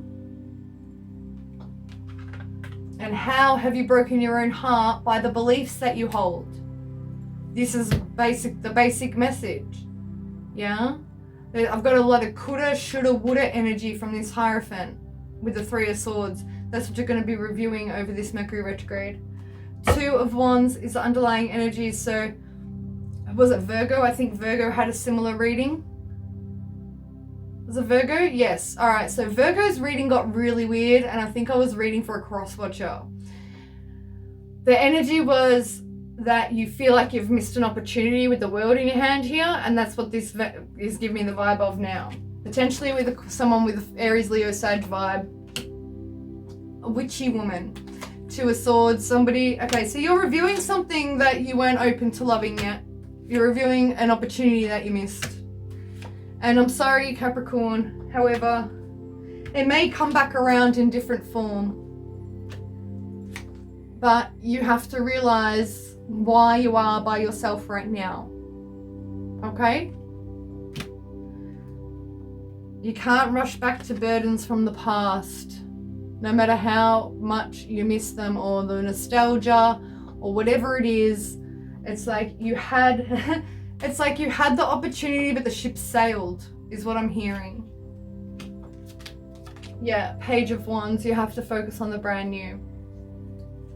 And how have you broken your own heart by the beliefs that you hold? This is the basic message. Yeah? I've got a lot of coulda, shoulda, woulda energy from this Hierophant with the 3 of Swords. That's what you're going to be reviewing over this Mercury retrograde. 2 of Wands is the underlying energy. So, was it Virgo? I think Virgo had a similar reading. Was it Virgo? Yes. All right. So Virgo's reading got really weird, and I think I was reading for a cross watcher. The energy was that you feel like you've missed an opportunity with the world in your hand here, and that's what this is giving me the vibe of now. Potentially with someone with Aries, Leo, Sag vibe. A witchy woman. 2 of Swords. Somebody. Okay, so you're reviewing something that you weren't open to loving yet. You're reviewing an opportunity that you missed. And I'm sorry, Capricorn, however, it may come back around in different form. But you have to realize why you are by yourself right now. Okay? You can't rush back to burdens from the past, no matter how much you miss them or the nostalgia or whatever it is. It's like you had... It's like you had the opportunity, but the ship sailed, is what I'm hearing. Yeah, Page of Wands, you have to focus on the brand new.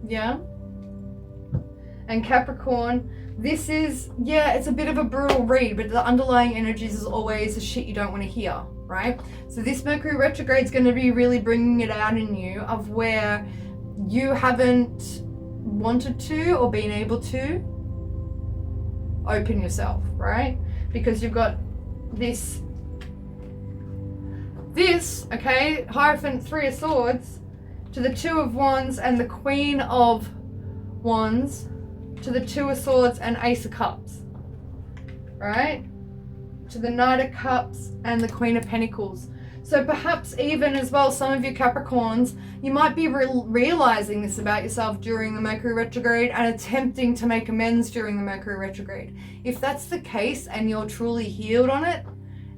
Yeah? And Capricorn, this is, yeah, it's a bit of a brutal read, but the underlying energies is always the shit you don't want to hear, right? So this Mercury retrograde is going to be really bringing it out in you of where you haven't wanted to or been able to open yourself, right? Because you've got this, okay, Hierophant, Three of Swords, to the Two of Wands and the Queen of Wands, to the Two of Swords and Ace of Cups, right? To the Knight of Cups and the Queen of Pentacles. So perhaps even as well, some of you Capricorns, you might be realizing this about yourself during the Mercury retrograde and attempting to make amends during the Mercury retrograde. If that's the case and you're truly healed on it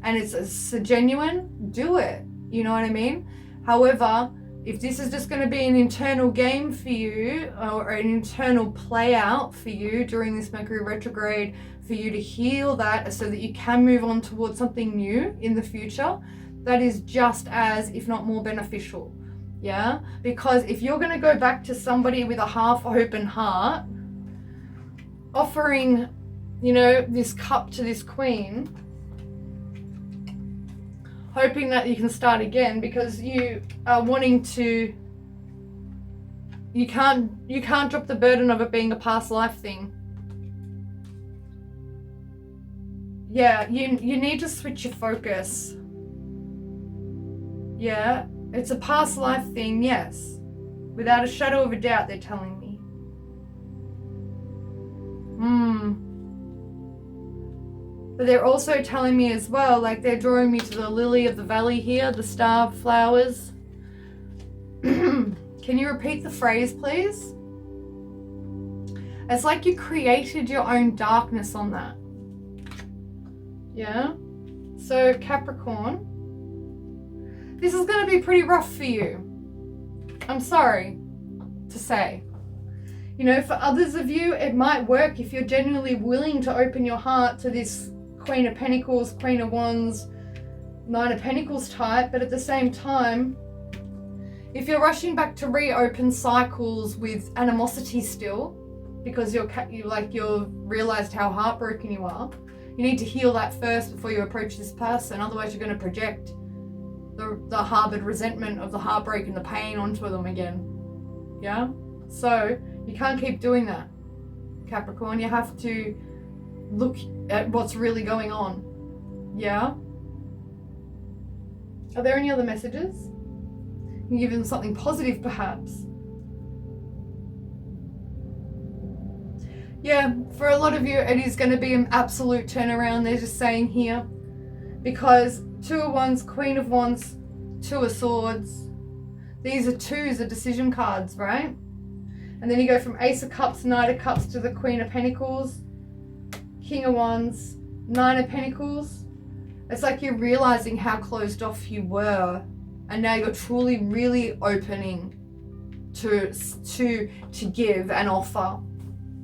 and it's a genuine, do it. You know what I mean? However, if this is just going to be an internal game for you or an internal play out for you during this Mercury retrograde, for you to heal that so that you can move on towards something new in the future, that is just as, if not more beneficial. Yeah? Because if you're going to go back to somebody with a half open heart, offering, you know, this cup to this queen, hoping that you can start again because you are wanting to, you can't drop the burden of it being a past life thing. Yeah, you need to switch your focus. Yeah, it's a past life thing, yes. Without a shadow of a doubt, they're telling me. But they're also telling me as well, like they're drawing me to the lily of the valley here, the star flowers. Can you repeat the phrase, please? It's like you created your own darkness on that. Yeah? So Capricorn, this is going to be pretty rough for you. I'm sorry to say. You know, for others of you, it might work if you're genuinely willing to open your heart to this Queen of Pentacles, Queen of Wands, Nine of Pentacles type, but at the same time, if you're rushing back to reopen cycles with animosity still, because you've realized how heartbroken you are, you need to heal that first before you approach this person. Otherwise, you're going to project the harbored resentment of the heartbreak and the pain onto them again. Yeah? So you can't keep doing that, Capricorn. You have to look at what's really going on. Yeah? Are there any other messages? Can you give them something positive, perhaps? Yeah, for a lot of you, it is going to be an absolute turnaround. They're just saying here, because Two of Wands, Queen of Wands, Two of Swords. These are twos of decision cards, right? And then you go from Ace of Cups, Knight of Cups to the Queen of Pentacles, King of Wands, Nine of Pentacles. It's like you're realizing how closed off you were, and now you're truly, really opening to give and offer.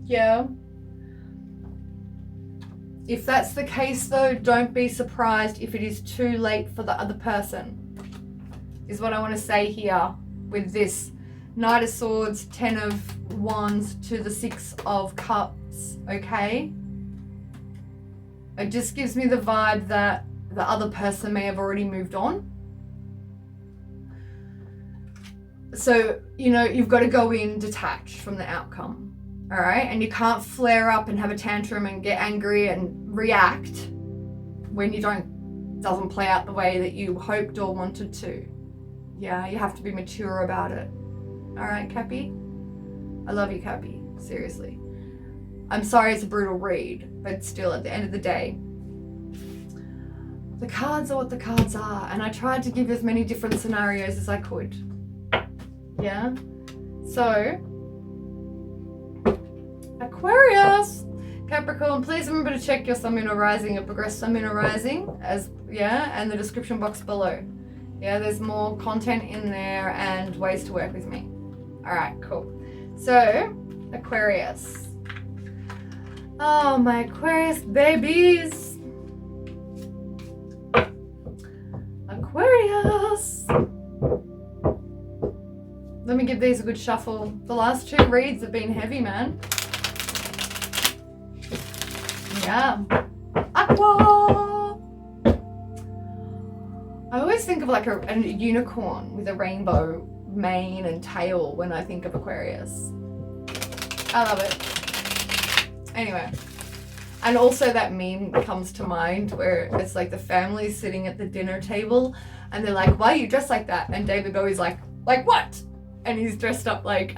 Yeah. If that's the case though, don't be surprised if it is too late for the other person, is what I want to say here with this Knight of Swords, Ten of Wands to the Six of Cups, okay? It just gives me the vibe that the other person may have already moved on. So, you know, you've got to go in detached from the outcome, all right? And you can't flare up and have a tantrum and get angry and react when doesn't play out the way that you hoped or wanted to. Yeah, you have to be mature about it. All right, Cappy? I love you, Cappy. Seriously. I'm sorry it's a brutal read, but still, at the end of the day, the cards are what the cards are, and I tried to give as many different scenarios as I could. Yeah? So, Aquarius! Capricorn, please remember to check your Sun, Moon, or Rising, your progressed Sun, Moon, or Rising, and the description box below. Yeah, there's more content in there and ways to work with me. Alright, cool. So, Aquarius. Oh, my Aquarius babies. Aquarius. Let me give these a good shuffle. The last two reads have been heavy, man. Yeah. Aqua! I always think of like a unicorn with a rainbow mane and tail when I think of Aquarius. I love it. Anyway. And also that meme comes to mind where it's like the family sitting at the dinner table and they're like, why are you dressed like that? And David Bowie's like what? And he's dressed up like,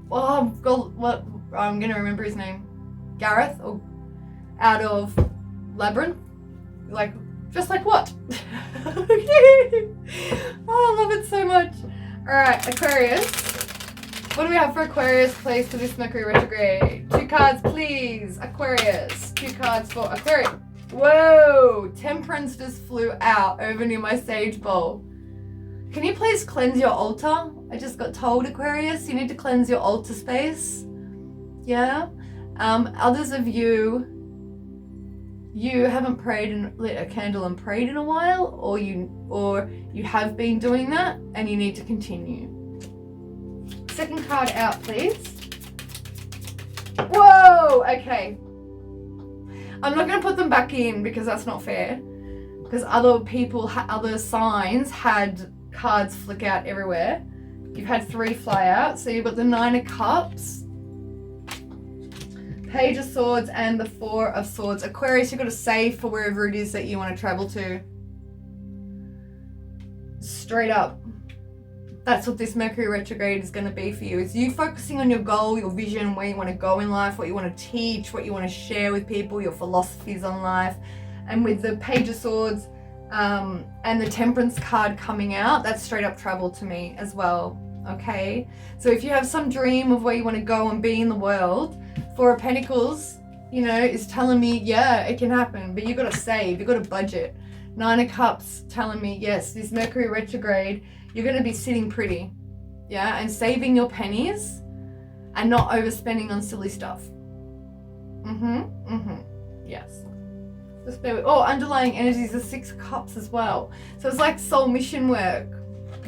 what? I'm going to remember his name. Gareth, or out of Labyrinth. Like, just like what? Oh, I love it so much. All right, Aquarius. What do we have for Aquarius, please, for this Mercury retrograde? 2 cards, please. Aquarius. 2 cards for Aquarius. Whoa! Temperance just flew out over near my sage bowl. Can you please cleanse your altar? I just got told, Aquarius, you need to cleanse your altar space. Yeah? Others of you haven't prayed and lit a candle and prayed in a while, or you have been doing that and you need to continue. Second card out, please. Whoa! Okay. I'm not going to put them back in because that's not fair. Because other people, other signs had cards flick out everywhere. You've had 3 fly out. So you've got the 9 of Cups, Page of Swords, and the 4 of Swords. Aquarius, you've got to save for wherever it is that you want to travel to. Straight up. That's what this Mercury retrograde is going to be for you. It's you focusing on your goal, your vision, where you want to go in life, what you want to teach, what you want to share with people, your philosophies on life. And with the Page of Swords and the Temperance card coming out, that's straight up travel to me as well. Okay? So if you have some dream of where you want to go and be in the world, 4 of Pentacles, you know, is telling me, yeah, it can happen, but you've got to save, you've got to budget. 9 of Cups telling me, yes, this Mercury retrograde, you're going to be sitting pretty, yeah, and saving your pennies and not overspending on silly stuff. Yes. Just bear with, underlying energies are 6 of Cups as well. So it's like soul mission work,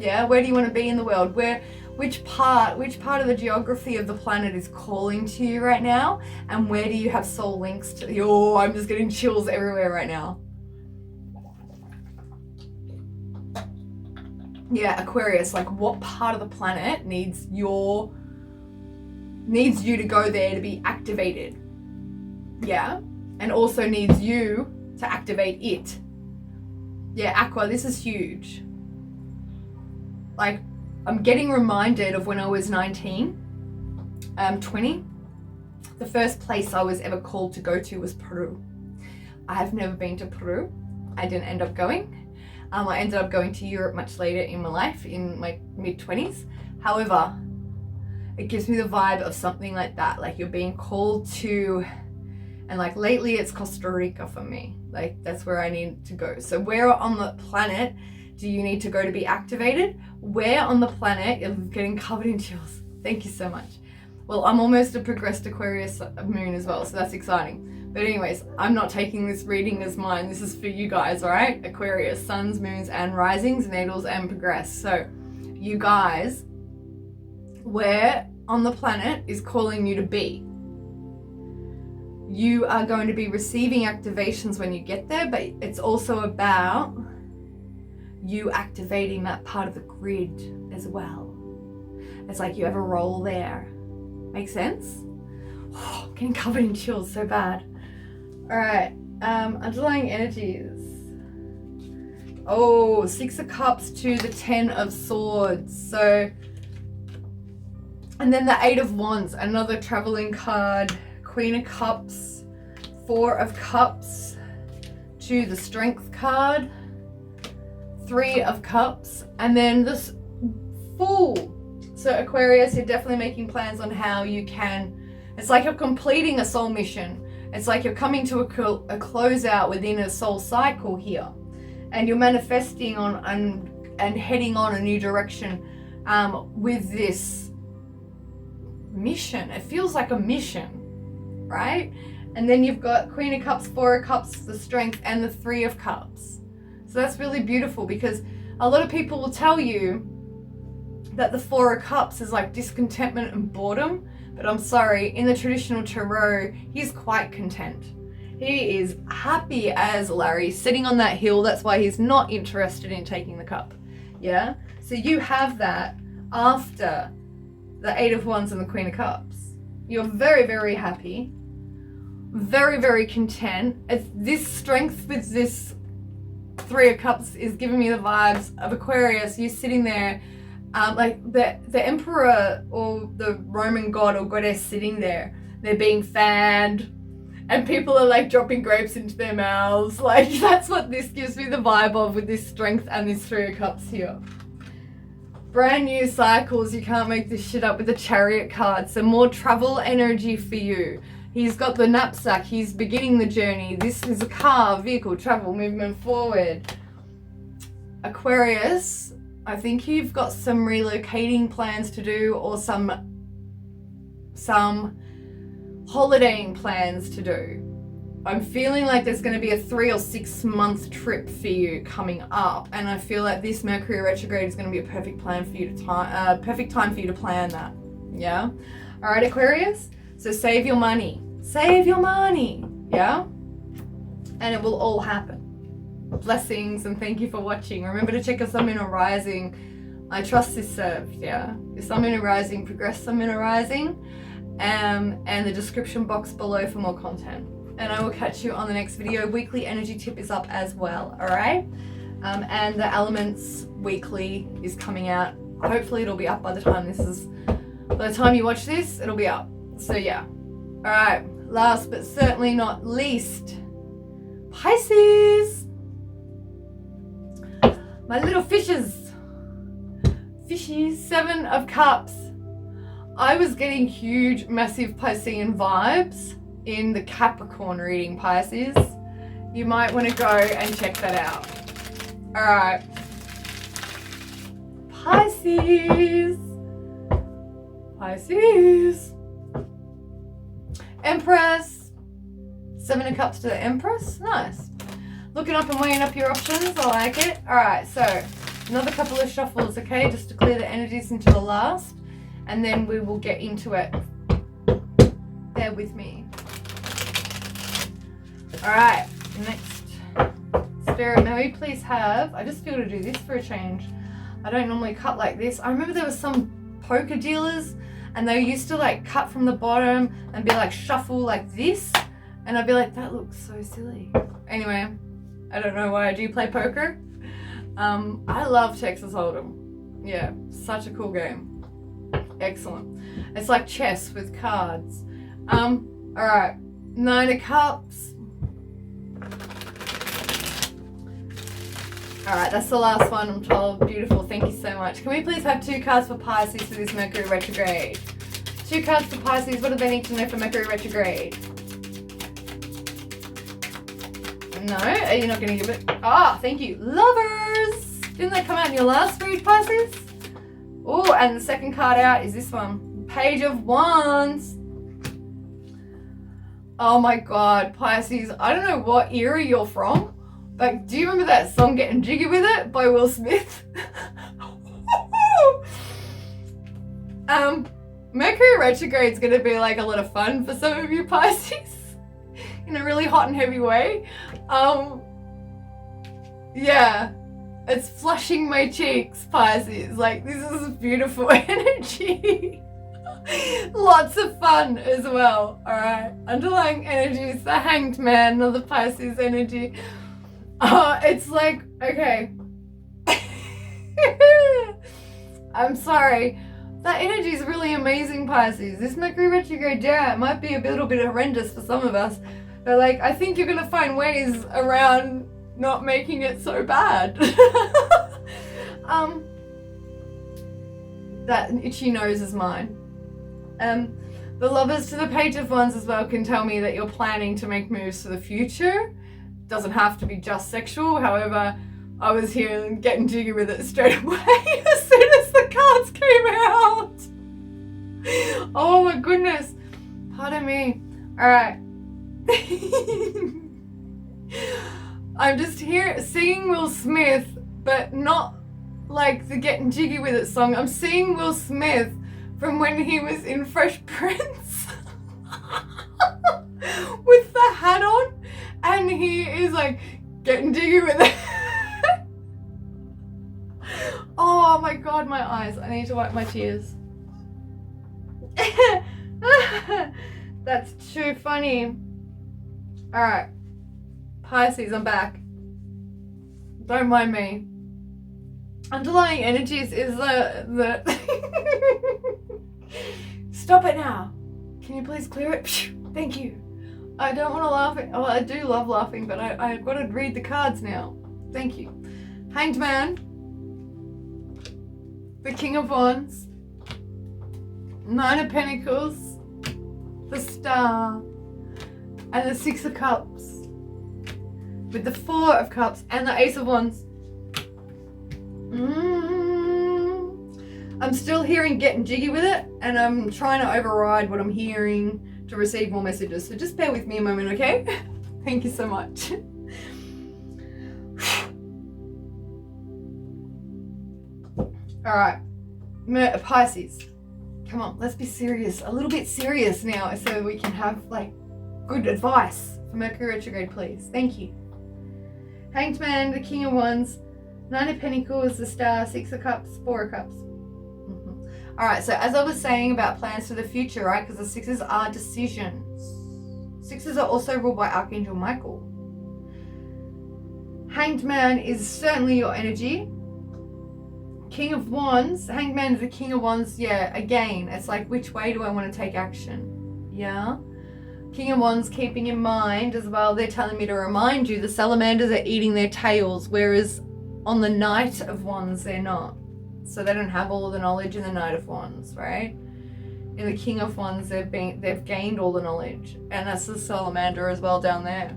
yeah? Where do you want to be in the world? Which part of the geography of the planet is calling to you right now? And where do you have soul links to? Oh, I'm just getting chills everywhere right now. Yeah, Aquarius, like what part of the planet needs you to go there to be activated? Yeah, and also needs you to activate it. Yeah, Aqua, this is huge. Like, I'm getting reminded of when I was 19, 20. The first place I was ever called to go to was Peru. I have never been to Peru. I didn't end up going. I ended up going to Europe much later in my life, in my mid-20s. However, it gives me the vibe of something like that. Like you're being called to, and like lately it's Costa Rica for me. Like that's where I need to go. So where on the planet do you need to go to be activated? Where on the planet, I'm getting covered in chills. Thank you so much. Well, I'm almost a progressed Aquarius moon as well, so that's exciting. But anyways, I'm not taking this reading as mine. This is for you guys, all right? Aquarius, suns, moons, and risings, natals, and progress. So you guys, where on the planet is calling you to be? You are going to be receiving activations when you get there, but it's also about you activating that part of the grid as well. It's like you have a role there. Make sense? Oh, I'm getting covered in chills so bad. All right, underlying energies. Oh, 6 of Cups to the 10 of Swords. So, and then the 8 of Wands, another traveling card. Queen of Cups, 4 of Cups to the Strength card. 3 of Cups, and then this Fool. So Aquarius, you're definitely making plans on how you can, it's like you're completing a soul mission. It's like you're coming to a closeout within a soul cycle here. And you're manifesting on and heading on a new direction with this mission. It feels like a mission, right? And then you've got Queen of Cups, 4 of Cups, the Strength, and the 3 of Cups. So that's really beautiful because a lot of people will tell you that the 4 of Cups is like discontentment and boredom, But I'm sorry, in the traditional tarot, he's quite content. He is happy as Larry, sitting on that hill. That's why he's not interested in taking the cup. Yeah? So you have that after the Eight of Wands and the Queen of Cups. You're very, very happy. Very, very content. This strength with this Three of Cups is giving me the vibes of Aquarius. You're sitting there, like the emperor or the Roman god or goddess sitting there. They're being fanned and people are like dropping grapes into their mouths. Like, that's what this gives me the vibe of with this strength and this Three of Cups here. Brand new cycles. You can't make this shit up with the Chariot card. So more travel energy for you. He's got the knapsack. He's beginning the journey. This is a car, vehicle, travel, movement forward. Aquarius, I think you've got some relocating plans to do or some holidaying plans to do. I'm feeling like there's going to be a 3 or 6 month trip for you coming up, and I feel like this Mercury retrograde is going to be a perfect plan for you to perfect time for you to plan that. Yeah. All right, Aquarius. So save your money. Save your money. Yeah. And it will all happen. Blessings and thank you for watching. Remember to check your Sun, Moon, or Rising. I trust this served. Yeah. Your Sun, Moon, or Rising, progress Sun, Moon, or Rising, and the description box below for more content. And I will catch you on the next video. Weekly energy tip is up as well, all right? And the elements weekly is coming out. Hopefully it'll be up by the time you watch this, it'll be up. So yeah. All right, last but certainly not least, Pisces. My little fishes. Fishies, 7 of Cups. I was getting huge, massive Piscean vibes in the Capricorn reading, Pisces. You might want to go and check that out. All right. Pisces. Pisces. Empress. 7 of Cups to the Empress. Nice. Looking up and weighing up your options. I like it. All right. So another couple of shuffles, okay? Just to clear the energies into the last. And then we will get into it. Bear with me. All right, next. Spirit, may we please have, I just feel to do this for a change. I don't normally cut like this. I remember there was some poker dealers and they used to like cut from the bottom and be like shuffle like this. And I'd be like, that looks so silly. Anyway, I don't know why I do play poker. I love Texas Hold'em. Yeah, such a cool game. Excellent. It's like chess with cards. All right, 9 of Cups. All right, that's the last one, I'm told. Beautiful, thank you so much. Can we please have 2 cards for Pisces for this Mercury retrograde? 2 cards for Pisces, what do they need to know for Mercury retrograde? No, are you not going to give it? Ah, thank you. Lovers! Didn't that come out in your last read, Pisces? Oh, and the second card out is this one. Page of Wands. Oh my God, Pisces, I don't know what era you're from. Like, do you remember that song Getting Jiggy With It by Will Smith? Mercury retrograde is going to be like a lot of fun for some of you Pisces in a really hot and heavy way. Yeah, it's flushing my cheeks, Pisces. Like, this is beautiful energy. Lots of fun as well. All right, underlying energies, the Hanged Man, another Pisces energy. It's like, okay. I'm sorry. That energy is really amazing, Pisces. This Mercury retrograde, yeah, it might be a little bit horrendous for some of us, but like, I think you're gonna find ways around not making it so bad. That itchy nose is mine. The Lovers to the Page of Wands as well can tell me that you're planning to make moves for the future. Doesn't have to be just sexual. However, I was here and getting jiggy with it straight away as soon as the cards came out. Oh my goodness. Pardon me. All right. I'm just here singing Will Smith, but not like the Getting Jiggy With It song. I'm seeing Will Smith from when he was in Fresh Prince with the hat on, and he is like getting jiggy with it. Oh my god, my eyes. I need to wipe my tears. That's too funny. Alright. Pisces, I'm back. Don't mind me. Underlying energies is the Stop it now. Can you please clear it? Thank you. I don't want to laugh. Oh, I do love laughing, but I've got to read the cards now. Thank you. Hanged Man. The King of Wands. Nine of Pentacles. The Star. And the Six of Cups. With the Four of Cups and the Ace of Wands. I'm still hearing getting jiggy with it, and I'm trying to override what I'm hearing to receive more messages. So just bear with me a moment, okay? Thank you so much. All right, Pisces. Come on, let's be serious. A little bit serious now so we can have like good advice for Mercury Retrograde, please. Thank you. Hanged Man, the King of Wands, Nine of Pentacles, the Star, Six of Cups, Four of Cups. All right, so as I was saying about plans for the future, right? Because the sixes are decisions. Sixes are also ruled by Archangel Michael. Hanged Man is certainly your energy. King of Wands, Hanged Man is the King of Wands. Yeah, again, it's like, which way do I want to take action? Yeah. King of Wands, keeping in mind as well, they're telling me to remind you the salamanders are eating their tails, whereas on the Knight of Wands, they're not. So they don't have all the knowledge in the Knight of Wands, right? In the King of Wands, they've gained all the knowledge, and that's the salamander as well down there.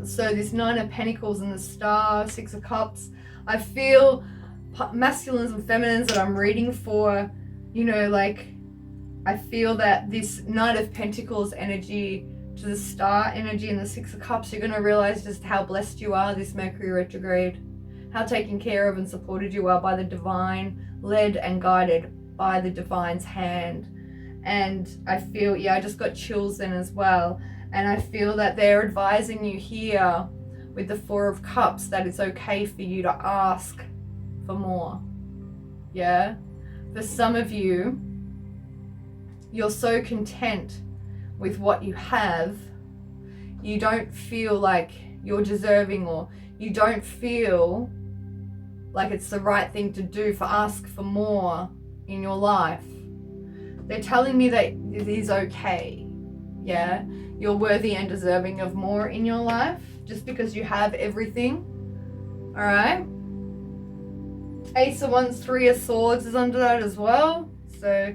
So this Nine of Pentacles and the Star, Six of Cups, I feel masculines and feminines that I'm reading for, you know, like I feel that this Knight of Pentacles energy to the Star energy and the Six of Cups, you're going to realize just how blessed you are this Mercury retrograde, how taken care of and supported you are by the divine, led and guided by the divine's hand. And I feel, yeah, I just got chills then as well. And I feel that they're advising you here with the Four of Cups that it's okay for you to ask for more. Yeah? For some of you, you're so content with what you have, you don't feel like you're deserving, or you don't feel like it's the right thing to do for ask for more in your life. They're telling me that it is okay. Yeah? You're worthy and deserving of more in your life just because you have everything. Alright? Ace of Wands, Three of Swords is under that as well. So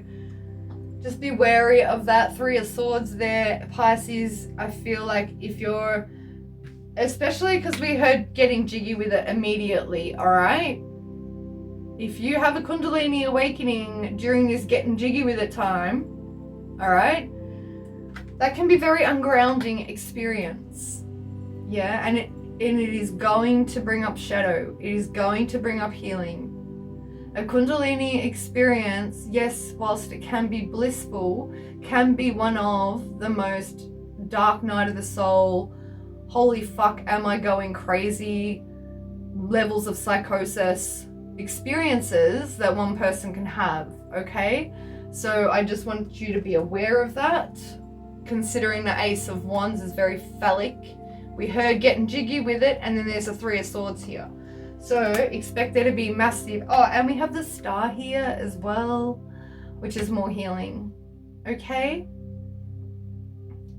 just be wary of that Three of Swords there, Pisces. I feel like if you're, especially because we heard getting jiggy with it immediately, alright? If you have a Kundalini awakening during this getting jiggy with it time, alright? That can be very ungrounding experience. Yeah, and it is going to bring up shadow. It is going to bring up healing. A Kundalini experience, yes, whilst it can be blissful, can be one of the most dark night of the soul, holy fuck, am I going crazy, levels of psychosis experiences that one person can have, okay? So I just want you to be aware of that, considering the Ace of Wands is very phallic. We heard getting jiggy with it, and then there's a Three of Swords here. So expect there to be massive, oh, and we have the Star here as well, which is more healing, okay?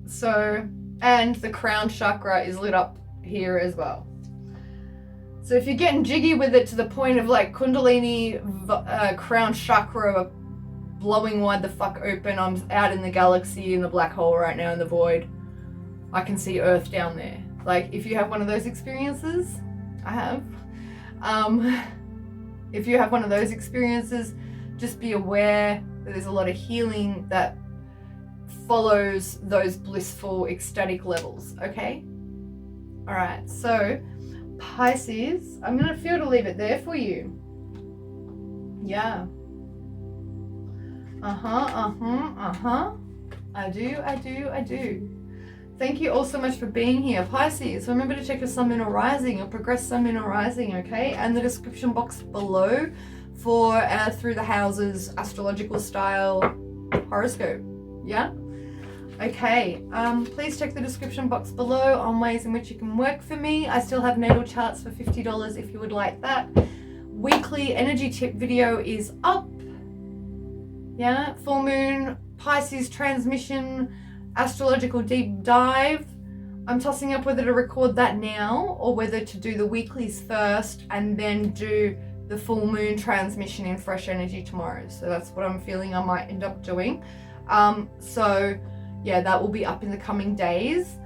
So, and the crown chakra is lit up here as well. So if you're getting jiggy with it to the point of like Kundalini, crown chakra blowing wide the fuck open, I'm out in the galaxy, in the black hole right now, in the void, I can see Earth down there. Like, if you have one of those experiences, I have. If you have one of those experiences, just be aware that there's a lot of healing that follows those blissful, ecstatic levels, okay? All right, so Pisces, I'm going to feel to leave it there for you. Yeah. I do. Thank you all so much for being here. Pisces, remember to check your sun, moon, or rising, your progressed sun, moon, or rising, okay? And the description box below for through the houses, astrological style horoscope, yeah? Okay, please check the description box below on ways in which you can work for me. I still have natal charts for $50 if you would like that. Weekly energy tip video is up. Yeah, full moon, Pisces transmission, astrological deep dive. I'm tossing up whether to record that now or whether to do the weeklies first and then do the full moon transmission in fresh energy tomorrow. So that's what I'm feeling I might end up doing. So yeah, that will be up in the coming days.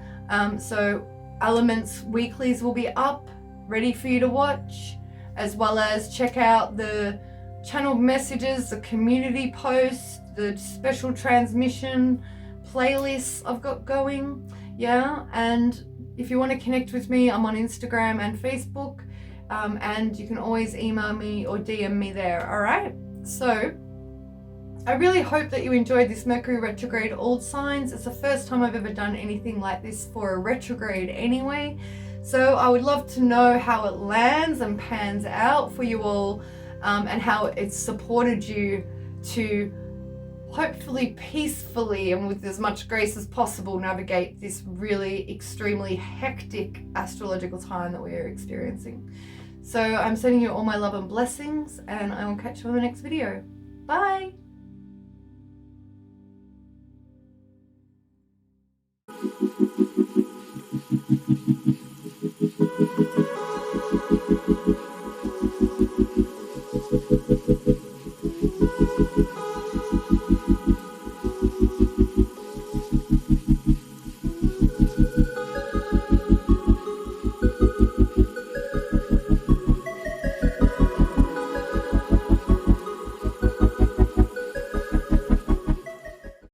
So elements weeklies will be up, ready for you to watch, as well as check out the channel messages, the community posts, the special transmission playlists I've got going. Yeah, and if you want to connect with me, I'm on Instagram and Facebook, and you can always email me or DM me there. All right, so I really hope that you enjoyed this Mercury retrograde all signs. It's the first time I've ever done anything like this for a retrograde anyway, so I would love to know how it lands and pans out for you all, and how it's supported you to hopefully peacefully and with as much grace as possible navigate this really extremely hectic astrological time that we are experiencing. So I'm sending you all my love and blessings, and I will catch you on the next video. Bye.